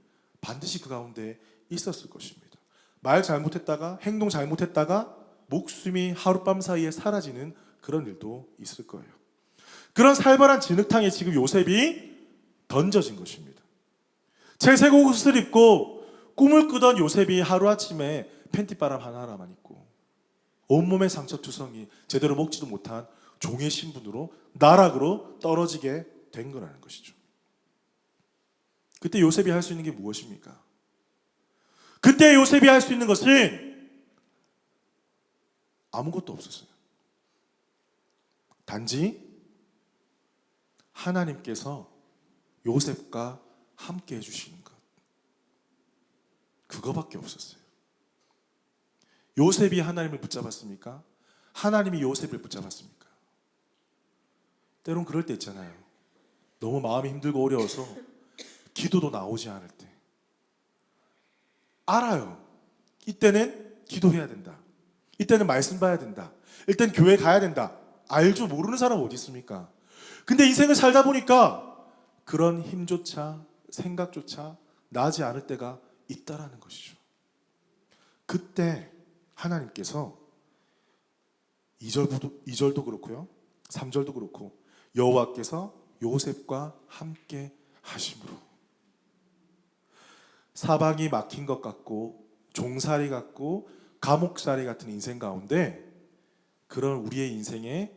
반드시 그 가운데 있었을 것입니다. 말 잘못했다가, 행동 잘못했다가 목숨이 하룻밤 사이에 사라지는 그런 일도 있을 거예요. 그런 살벌한 진흙탕에 지금 요셉이 던져진 것입니다. 채색 옷을 입고 꿈을 꾸던 요셉이 하루아침에 팬티바람 하나만 입고 온몸에 상처투성이, 제대로 먹지도 못한 종의 신분으로 나락으로 떨어지게 된 거라는 것이죠. 그때 요셉이 할 수 있는 게 무엇입니까? 그때 요셉이 할 수 있는 것은 아무것도 없었어요. 단지 하나님께서 요셉과 함께 해주시는 것, 그거밖에 없었어요. 요셉이 하나님을 붙잡았습니까? 하나님이 요셉을 붙잡았습니까? 때론 그럴 때 있잖아요. 너무 마음이 힘들고 어려워서 기도도 나오지 않을 때 알아요. 이때는 기도해야 된다. 이때는 말씀 봐야 된다. 일단 교회 가야 된다. 알죠. 모르는 사람 어디 있습니까? 근데 인생을 살다 보니까 그런 힘조차 생각조차 나지 않을 때가 있다라는 것이죠. 그때 하나님께서 2절도 그렇고요, 3절도 그렇고 여호와께서 요셉과 함께 하심으로, 사방이 막힌 것 같고 종살이 같고 감옥살이 같은 인생 가운데 그런 우리의 인생에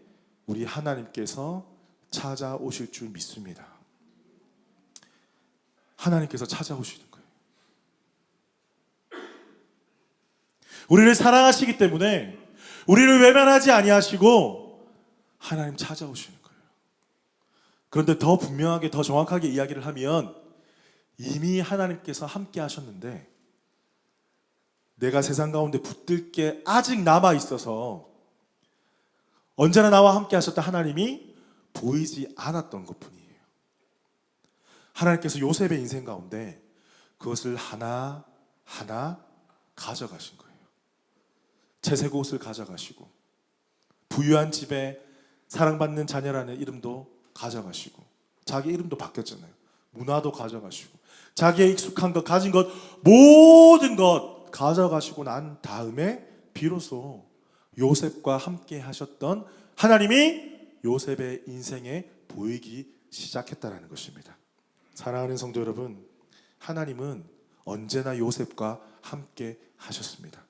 우리 하나님께서 찾아오실 줄 믿습니다. 하나님께서 찾아오시는 거예요. 우리를 사랑하시기 때문에 우리를 외면하지 아니하시고 하나님 찾아오시는 거예요. 그런데 더 분명하게, 더 정확하게 이야기를 하면 이미 하나님께서 함께 하셨는데 내가 세상 가운데 붙들 게 아직 남아 있어서 언제나 나와 함께 하셨던 하나님이 보이지 않았던 것뿐이에요. 하나님께서 요셉의 인생 가운데 그것을 하나하나 가져가신 거예요. 채색 옷을 가져가시고 부유한 집에 사랑받는 자녀라는 이름도 가져가시고 자기 이름도 바뀌었잖아요. 문화도 가져가시고 자기의 익숙한 것, 가진 것, 모든 것 가져가시고 난 다음에 비로소 요셉과 함께 하셨던 하나님이 요셉의 인생에 보이기 시작했다는 것입니다. 사랑하는 성도 여러분, 하나님은 언제나 요셉과 함께 하셨습니다.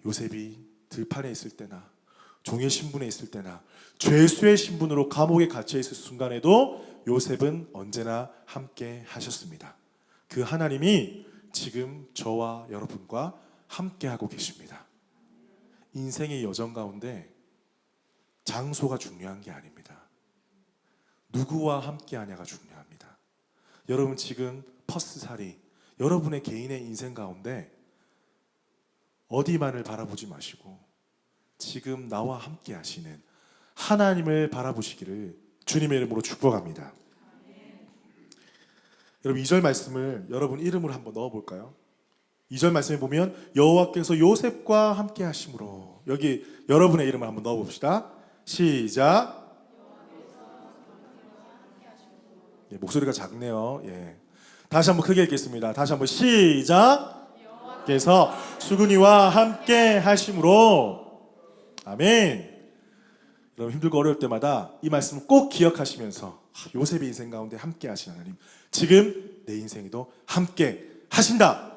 요셉이 들판에 있을 때나 종의 신분에 있을 때나 죄수의 신분으로 감옥에 갇혀 있을 순간에도 요셉은 언제나 함께 하셨습니다. 그 하나님이 지금 저와 여러분과 함께 하고 계십니다. 인생의 여정 가운데 장소가 중요한 게 아닙니다. 누구와 함께 하냐가 중요합니다. 여러분 지금 퍼스살이 여러분의 개인의 인생 가운데 어디만을 바라보지 마시고 지금 나와 함께 하시는 하나님을 바라보시기를 주님의 이름으로 축복합니다. 여러분 2절 말씀을 여러분 이름으로 한번 넣어볼까요? 2절 말씀에 보면 여호와께서 요셉과 함께 하심으로, 여기 여러분의 이름을 한번 넣어봅시다. 시작. 예, 목소리가 작네요. 예. 다시 한번 크게 읽겠습니다. 다시 한번 시작. 께서 수근이와 함께 하심으로. 아멘. 여러분 힘들고 어려울 때마다 이 말씀을 꼭 기억하시면서 요셉의 인생 가운데 함께 하신 하나님, 지금 내 인생에도 함께 하신다,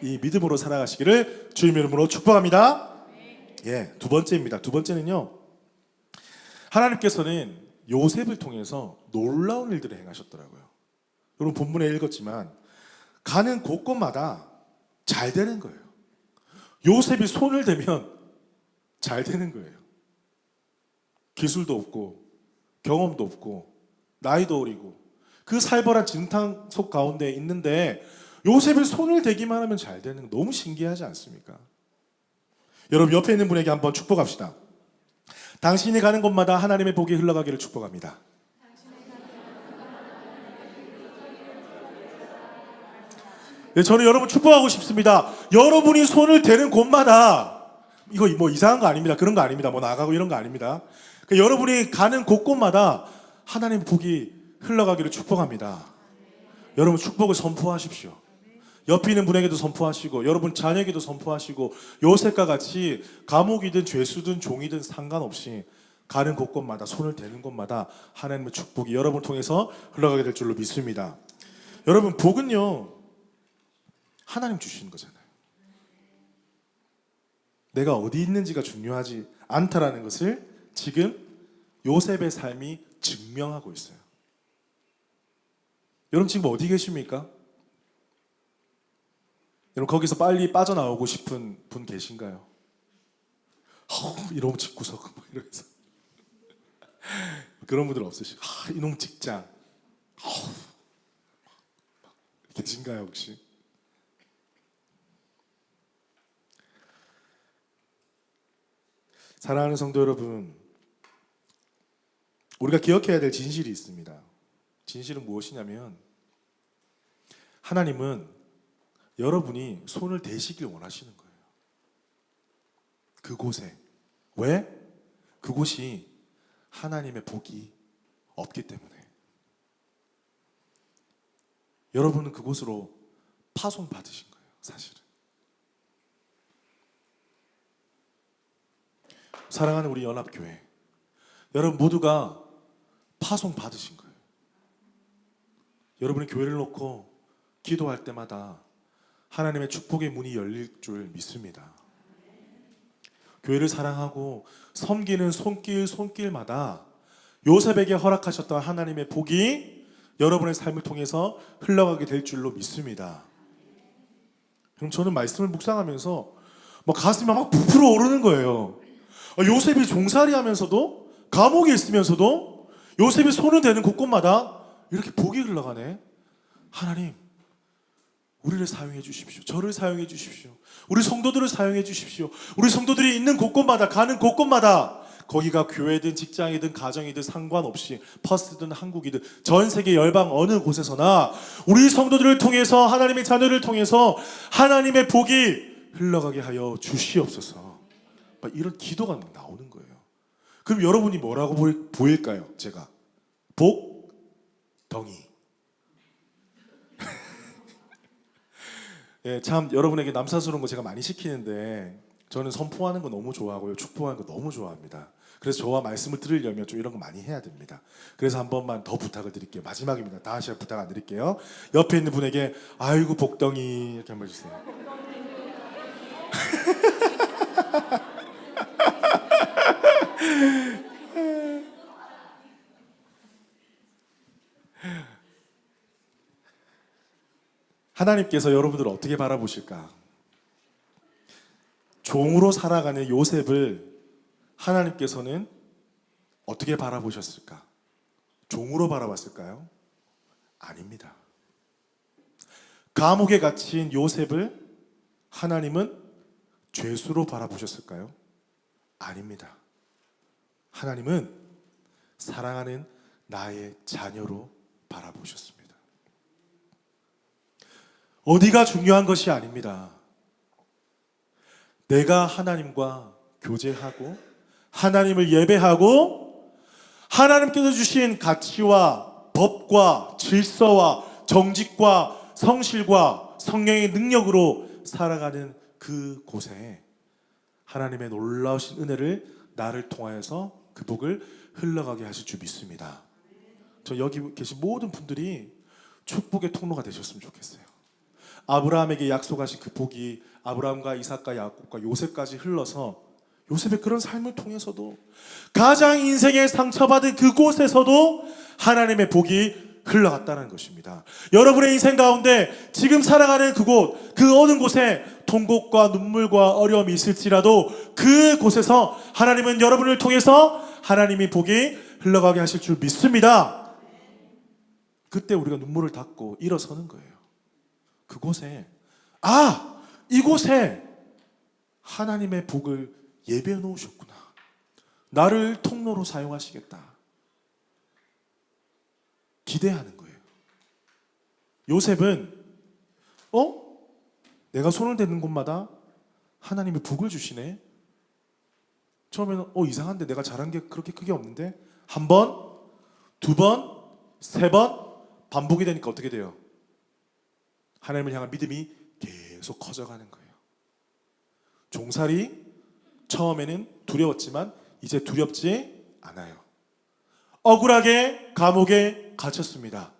이 믿음으로 살아가시기를 주님의 이름으로 축복합니다. 예, 두 번째입니다. 두 번째는요, 하나님께서는 요셉을 통해서 놀라운 일들을 행하셨더라고요. 여러분 본문에 읽었지만 가는 곳곳마다 잘 되는 거예요. 요셉이 손을 대면 잘 되는 거예요. 기술도 없고 경험도 없고 나이도 어리고 그 살벌한 진탕 속 가운데 있는데 요셉이 손을 대기만 하면 잘 되는 거, 너무 신기하지 않습니까? 여러분 옆에 있는 분에게 한번 축복합시다. 당신이 가는 곳마다 하나님의 복이 흘러가기를 축복합니다. 네, 저는 여러분 축복하고 싶습니다. 여러분이 손을 대는 곳마다, 이거 뭐 이상한 거 아닙니다. 그런 거 아닙니다. 뭐 나가고 이런 거 아닙니다. 그러니까 여러분이 가는 곳곳마다 하나님의 복이 흘러가기를 축복합니다. 여러분 축복을 선포하십시오. 옆에 있는 분에게도 선포하시고 여러분 자녀에게도 선포하시고 요셉과 같이 감옥이든 죄수든 종이든 상관없이 가는 곳곳마다 손을 대는 곳마다 하나님의 축복이 여러분을 통해서 흘러가게 될 줄로 믿습니다. 여러분 복은요 하나님 주시는 거잖아요. 내가 어디 있는지가 중요하지 않다라는 것을 지금 요셉의 삶이 증명하고 있어요. 여러분 지금 어디 계십니까? 여러분 거기서 빨리 빠져나오고 싶은 분 계신가요? 이놈 집구석 막 이러면서 그런 분들 없으시고 이놈 직장 계신가요 혹시? 사랑하는 성도 여러분, 우리가 기억해야 될 진실이 있습니다. 진실은 무엇이냐면 하나님은 여러분이 손을 대시길 원하시는 거예요. 그곳에. 왜? 그곳이 하나님의 복이 없기 때문에. 여러분은 그곳으로 파송받으신 거예요, 사실은. 사랑하는 우리 연합교회, 여러분 모두가 파송받으신 거예요. 여러분이 교회를 놓고 기도할 때마다 하나님의 축복의 문이 열릴 줄 믿습니다. 교회를 사랑하고 섬기는 손길마다 요셉에게 허락하셨던 하나님의 복이 여러분의 삶을 통해서 흘러가게 될 줄로 믿습니다. 그럼 저는 말씀을 묵상하면서 가슴이 막 부풀어 오르는 거예요. 요셉이 종살이 하면서도, 감옥에 있으면서도 요셉이 손을 대는 곳곳마다 이렇게 복이 흘러가네. 하나님, 우리를 사용해 주십시오. 저를 사용해 주십시오. 우리 성도들을 사용해 주십시오. 우리 성도들이 있는 곳곳마다, 가는 곳곳마다, 거기가 교회든 직장이든 가정이든 상관없이 퍼스트든 한국이든 전 세계 열방 어느 곳에서나 우리 성도들을 통해서, 하나님의 자녀를 통해서 하나님의 복이 흘러가게 하여 주시옵소서. 이런 기도가 나오는 거예요. 그럼 여러분이 뭐라고 보일까요? 제가 복덩이. 예, 참 여러분에게 남사스러운 거 제가 많이 시키는데 저는 선포하는 거 너무 좋아하고요, 축복하는 거 너무 좋아합니다. 그래서 저와 말씀을 들으려면 좀 이런 거 많이 해야 됩니다. 그래서 한 번만 더 부탁을 드릴게요. 마지막입니다. 다시 부탁 안 드릴게요. 옆에 있는 분에게 아이고 복덩이 이렇게 한번 해주세요. 하나님께서 여러분들을 어떻게 바라보실까? 종으로 살아가는 요셉을 하나님께서는 어떻게 바라보셨을까? 종으로 바라봤을까요? 아닙니다. 감옥에 갇힌 요셉을 하나님은 죄수로 바라보셨을까요? 아닙니다. 하나님은 사랑하는 나의 자녀로 바라보셨습니다. 어디가 중요한 것이 아닙니다. 내가 하나님과 교제하고 하나님을 예배하고 하나님께서 주신 가치와 법과 질서와 정직과 성실과 성령의 능력으로 살아가는 그곳에 하나님의 놀라우신 은혜를 나를 통하여서 그 복을 흘러가게 하실 줄 믿습니다. 저 여기 계신 모든 분들이 축복의 통로가 되셨으면 좋겠어요. 아브라함에게 약속하신 그 복이 아브라함과 이삭과 야곱과 요셉까지 흘러서 요셉의 그런 삶을 통해서도 가장 인생의 상처받은 그곳에서도 하나님의 복이 흘러갔다는 것입니다. 여러분의 인생 가운데 지금 살아가는 그곳, 그 어느 곳에 통곡과 눈물과 어려움이 있을지라도 그곳에서 하나님은 여러분을 통해서 하나님의 복이 흘러가게 하실 줄 믿습니다. 그때 우리가 눈물을 닦고 일어서는 거예요. 그곳에, 이곳에 하나님의 복을 예배해 놓으셨구나. 나를 통로로 사용하시겠다. 기대하는 거예요. 요셉은 내가 손을 대는 곳마다 하나님이 복을 주시네. 처음에는 이상한데 내가 잘한 게 그렇게 크게 없는데 한 번, 두 번, 세 번 반복이 되니까 어떻게 돼요? 하나님을 향한 믿음이 계속 커져가는 거예요. 종살이 처음에는 두려웠지만 이제 두렵지 않아요. 억울하게 감옥에 갇혔습니다.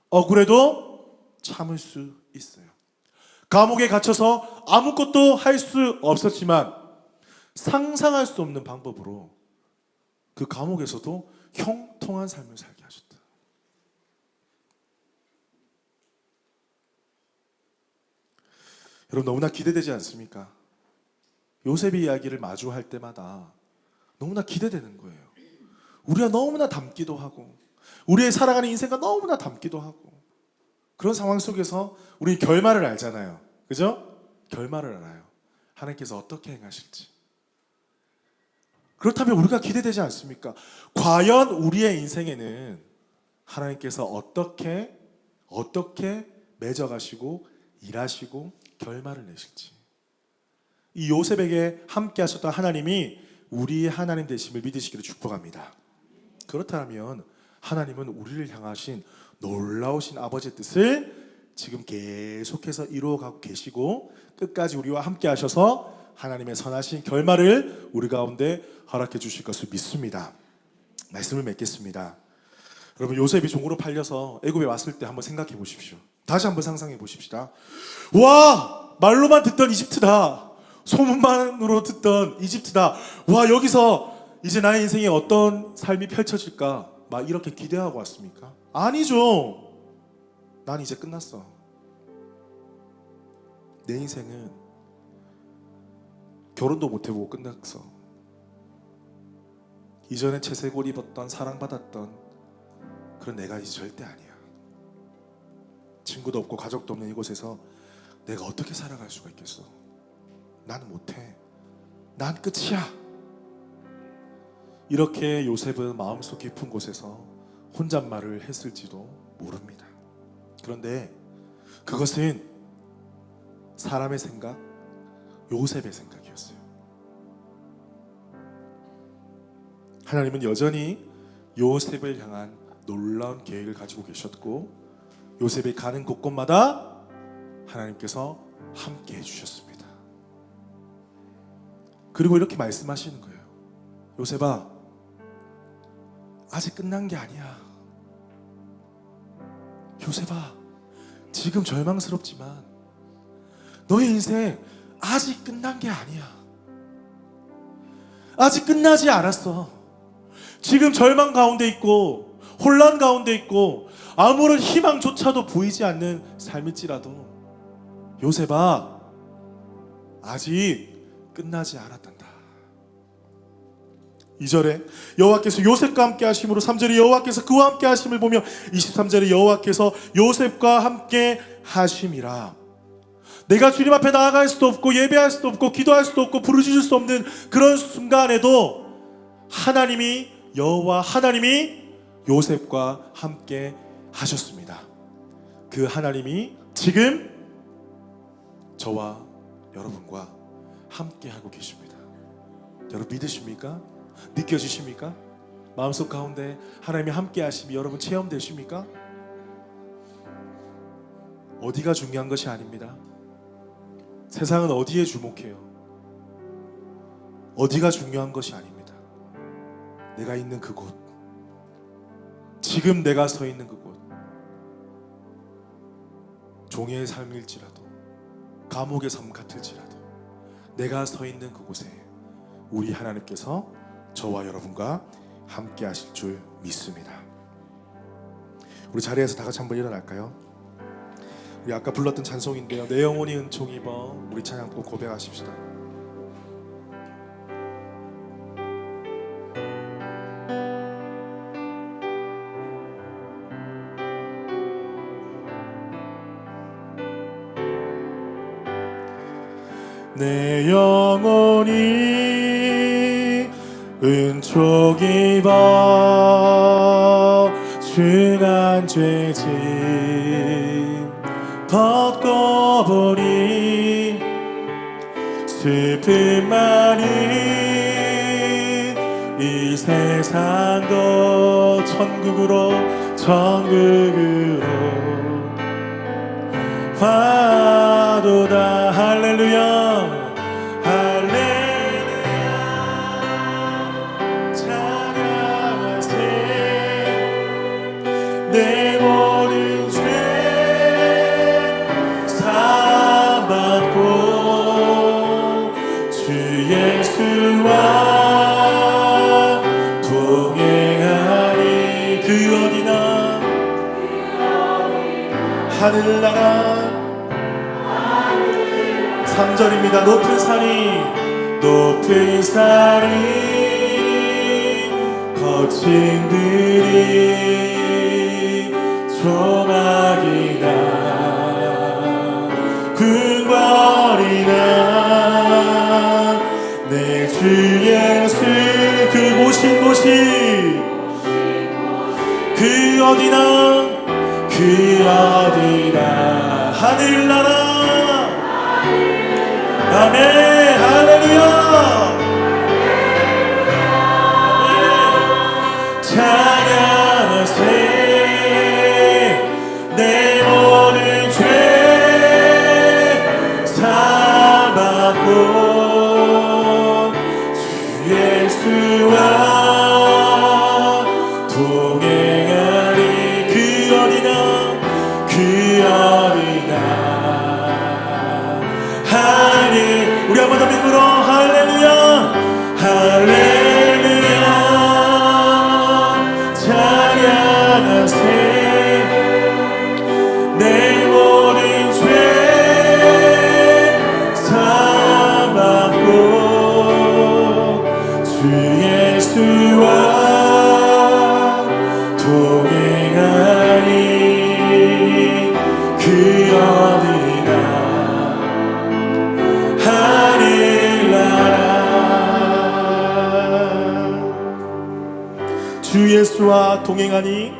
억울해도 참을 수 있어요. 감옥에 갇혀서 아무것도 할 수 없었지만 상상할 수 없는 방법으로 그 감옥에서도 형통한 삶을 살게 하셨다. 여러분 너무나 기대되지 않습니까? 요셉의 이야기를 마주할 때마다 너무나 기대되는 거예요. 우리가 너무나 닮기도 하고 우리의 살아가는 인생과 너무나 닮기도 하고 그런 상황 속에서 우리 결말을 알잖아요. 그죠? 결말을 알아요. 하나님께서 어떻게 행하실지. 그렇다면 우리가 기대되지 않습니까? 과연 우리의 인생에는 하나님께서 어떻게 맺어가시고 일하시고 결말을 내실지. 이 요셉에게 함께 하셨던 하나님이 우리의 하나님 되심을 믿으시기를 축복합니다. 그렇다면 하나님은 우리를 향하신 놀라우신 아버지의 뜻을 지금 계속해서 이루어가고 계시고 끝까지 우리와 함께 하셔서 하나님의 선하신 결말을 우리 가운데 허락해 주실 것을 믿습니다. 말씀을 맺겠습니다. 여러분, 요셉이 종으로 팔려서 애굽에 왔을 때 한번 생각해 보십시오. 다시 한번 상상해 보십시다. 와, 말로만 듣던 이집트다. 소문만으로 듣던 이집트다. 와, 여기서 이제 나의 인생에 어떤 삶이 펼쳐질까? 막 이렇게 기대하고 왔습니까? 아니죠. 난 이제 끝났어. 내 인생은 결혼도 못 해보고 끝났어. 이전에 채색옷 입었던 사랑받았던 그런 내가 이제 절대 아니야. 친구도 없고 가족도 없는 이곳에서 내가 어떻게 살아갈 수가 있겠어? 나는 못해. 난 끝이야. 이렇게 요셉은 마음속 깊은 곳에서 혼잣말을 했을지도 모릅니다. 그런데 그것은 사람의 생각, 요셉의 생각이었어요. 하나님은 여전히 요셉을 향한 놀라운 계획을 가지고 계셨고 요셉이 가는 곳곳마다 하나님께서 함께 해주셨습니다. 그리고 이렇게 말씀하시는 거예요. 요셉아, 아직 끝난 게 아니야. 요셉아, 지금 절망스럽지만 너의 인생 아직 끝난 게 아니야. 아직 끝나지 않았어. 지금 절망 가운데 있고 혼란 가운데 있고 아무런 희망조차도 보이지 않는 삶일지라도 요셉아, 아직 끝나지 않았단다. 2절에 여호와께서 요셉과 함께 하심으로 3절에 여호와께서 그와 함께 하심을 보며 23절에 여호와께서 요셉과 함께 하심이라. 내가 주님 앞에 나아갈 수도 없고 예배할 수도 없고 기도할 수도 없고 부르짖을 수 없는 그런 순간에도 여호와 하나님이 요셉과 함께 하셨습니다. 그 하나님이 지금 저와 여러분과 함께 하고 계십니다. 여러분 믿으십니까? 느껴지십니까? 마음속 가운데 하나님이 함께 하심이 여러분 체험되십니까? 어디가 중요한 것이 아닙니다. 세상은 어디에 주목해요? 어디가 중요한 것이 아닙니다. 내가 있는 그곳, 지금 내가 서 있는 그곳, 종의 삶일지라도 감옥의 삶 같을지라도 내가 서 있는 그곳에 우리 하나님께서 저와 여러분과 함께 하실 줄 믿습니다. 우리 자리에서 다 같이 한번 일어날까요? 우리 아까 불렀던 찬송인데요, 내 영혼이 은총 입어, 우리 찬양 또 고백하십시다. 내 영혼이 은총 입어 중한 죄짐 벗고 보니 슬픔만이 이 세상도 천국으로 화도다. 할렐루야 할렐루야 찬양하세. 내 모든 죄 사받고 주 예수와 동행하리. 그 어디나 하늘나라. 3절입니다. 높은 산이 큰 산이 거친들이 조막이나 궁궐이나 내 주 예수 그 모신 곳이 그 어디나 하늘나라 아멘 할렐루야 찬양하세 내 모든 죄 사받고 주 예수와 동행하리 그 어디나 하늘 우리 한 번 더 믿음으로 할렐루야 할렐루야 찬양하세 내 모든 죄 사받고 주 예수와 동행하리 그 어디나 하늘나라 주 예수와 동행하니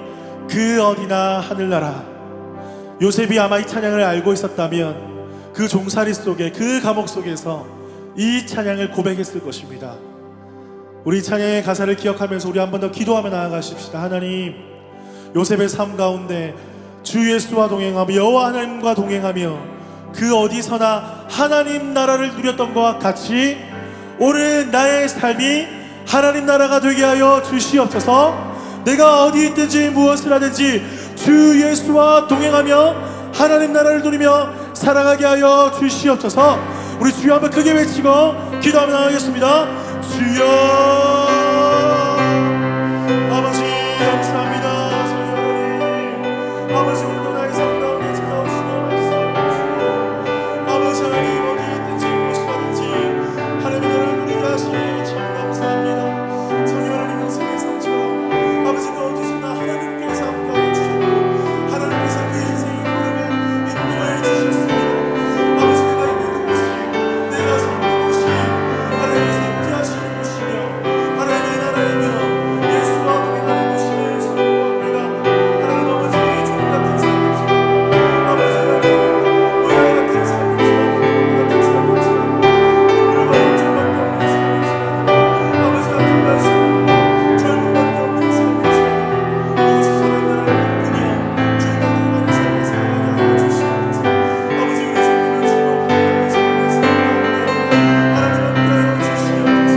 그 어디나 하늘나라. 요셉이 아마 이 찬양을 알고 있었다면 그 종살이 속에 그 감옥 속에서 이 찬양을 고백했을 것입니다. 우리 찬양의 가사를 기억하면서 우리 한 번 더 기도하며 나아가십시다. 하나님, 요셉의 삶 가운데 주 예수와 동행하며 여호와 하나님과 동행하며 그 어디서나 하나님 나라를 누렸던 것과 같이 오늘 나의 삶이 하나님 나라가 되게 하여 주시옵소서. 내가 어디 있든지 무엇을 하든지 주 예수와 동행하며 하나님 나라를 누리며 살아가게 하여 주시옵소서. 우리 주여 한번 크게 외치고 기도하며 나가겠습니다. 주여 아버지 감사합니다. 성령 하나님 아버지 오늘도 나의 삶 가운데 찾아오시고 말씀해주시고 아버지 하나님 어디 있든지 무엇을 하든지 하나님의 나라를 누리게 하시니 참 감사합니다. 성령 하나님 인생의 삶처럼 아버지가 어디서나 하나님께서 함께하여 주셨고 하나님께서 그 인생의 걸음을 인도해 주셨습니다. 아버지 내가 있는 곳이 내가 사는 곳이 하나님께서 함께하시는 곳이며 하나님의 나라이며 예수와 동행하는 곳이니 성공합니다. 하나님 아버지의 종 같은 삶을 지나고 아버지 하나님 노예 같은 삶을 지나고 같은 삶을 지나고 물과 인정밖에 없는 삶을 지나고 아버지 같은 말씀 젊음밖에 없는 삶을 지나고 이곳에서 하나님 나라를 꿈꾸며 주님과 동행하는 삶을 살아가게 하여 주시옵소서. 아버지 우리 삶을 즐겁게 하여 삶을 살아가는데 하나님 함께하여 주시옵소서.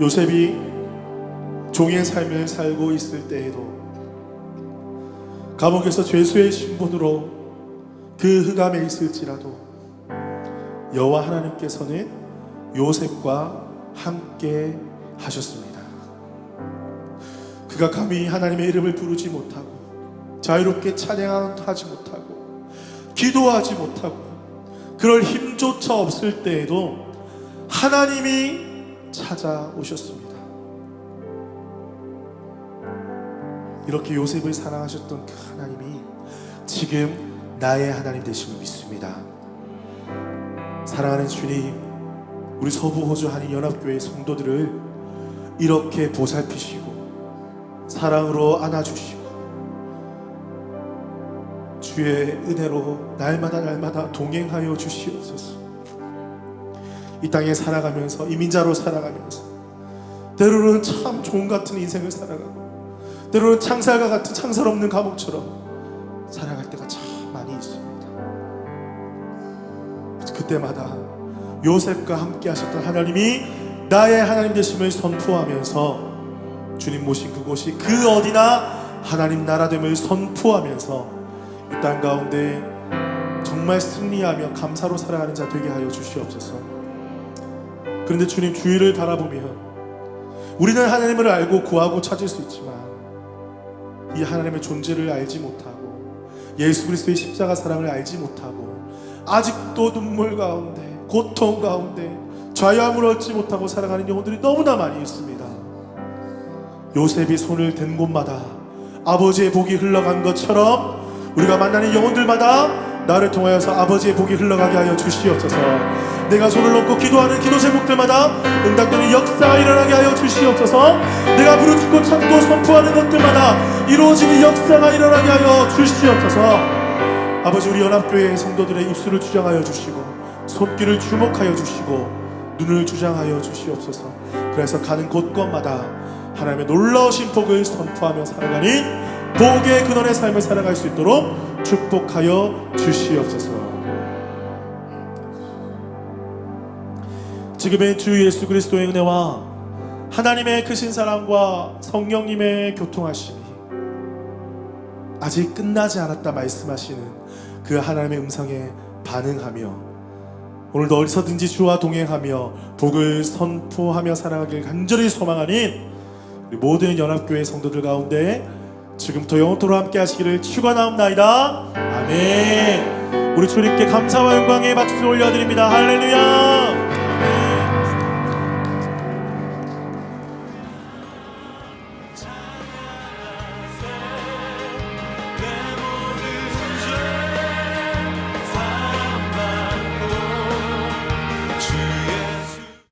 요셉이 종의 삶을 살고 있을 때에도 감옥에서 죄수의 신분으로 그 흑암에 있을지라도 여호와 하나님께서는 요셉과 함께 하셨습니다. 그가 감히 하나님의 이름을 부르지 못하고 자유롭게 찬양하지 못하고 기도하지 못하고 그럴 힘조차 없을 때에도 하나님이 찾아오셨습니다. 이렇게 요셉을 사랑하셨던 그 하나님이 지금 나의 하나님 되심을 믿습니다. 사랑하는 주님, 우리 서부 호주 한인 연합교회 성도들을 이렇게 보살피시고 사랑으로 안아주시고 주의 은혜로 날마다 동행하여 주시옵소서. 이 땅에 살아가면서 이민자로 살아가면서 때로는 참 종 같은 인생을 살아가고 때로는 창살과 같은 창살 없는 감옥처럼 살아갈 때가 참 많이 있습니다. 그때마다 요셉과 함께 하셨던 하나님이 나의 하나님 되심을 선포하면서 주님 모신 그곳이 그 어디나 하나님 나라 됨을 선포하면서 이 땅 가운데 정말 승리하며 감사로 살아가는 자 되게 하여 주시옵소서. 그런데 주님, 주위를 바라보면 우리는 하나님을 알고 구하고 찾을 수 있지만 이 하나님의 존재를 알지 못하고 예수 그리스도의 십자가 사랑을 알지 못하고 아직도 눈물 가운데 고통 가운데 자유함을 얻지 못하고 살아가는 영혼들이 너무나 많이 있습니다. 요셉이 손을 댄 곳마다 아버지의 복이 흘러간 것처럼 우리가 만나는 영혼들마다 나를 통하여서 아버지의 복이 흘러가게 하여 주시옵소서. 내가 손을 놓고 기도하는 기도 제목들마다 응답되는 역사가 일어나게 하여 주시옵소서. 내가 부르짖고 찾고 선포하는 것들마다 이루어지는 역사가 일어나게 하여 주시옵소서. 아버지, 우리 연합교회 성도들의 입술을 주장하여 주시고 손길을 주목하여 주시고 눈을 주장하여 주시옵소서. 그래서 가는 곳곳마다 하나님의 놀라우신 복을 선포하며 살아가는 복의 근원의 삶을 살아갈 수 있도록 축복하여 주시옵소서. 지금의 주 예수 그리스도의 은혜와 하나님의 크신 사랑과 성령님의 교통하심이 아직 끝나지 않았다 말씀하시는 그 하나님의 음성에 반응하며 오늘도 어디서든지 주와 동행하며 복을 선포하며 살아가길 간절히 소망하는 우리 모든 연합교회 성도들 가운데 지금부터 영원토록 함께 하시기를 축원하옵나이다. 아멘. 우리 주님께 감사와 영광의 박수 올려드립니다. 할렐루야.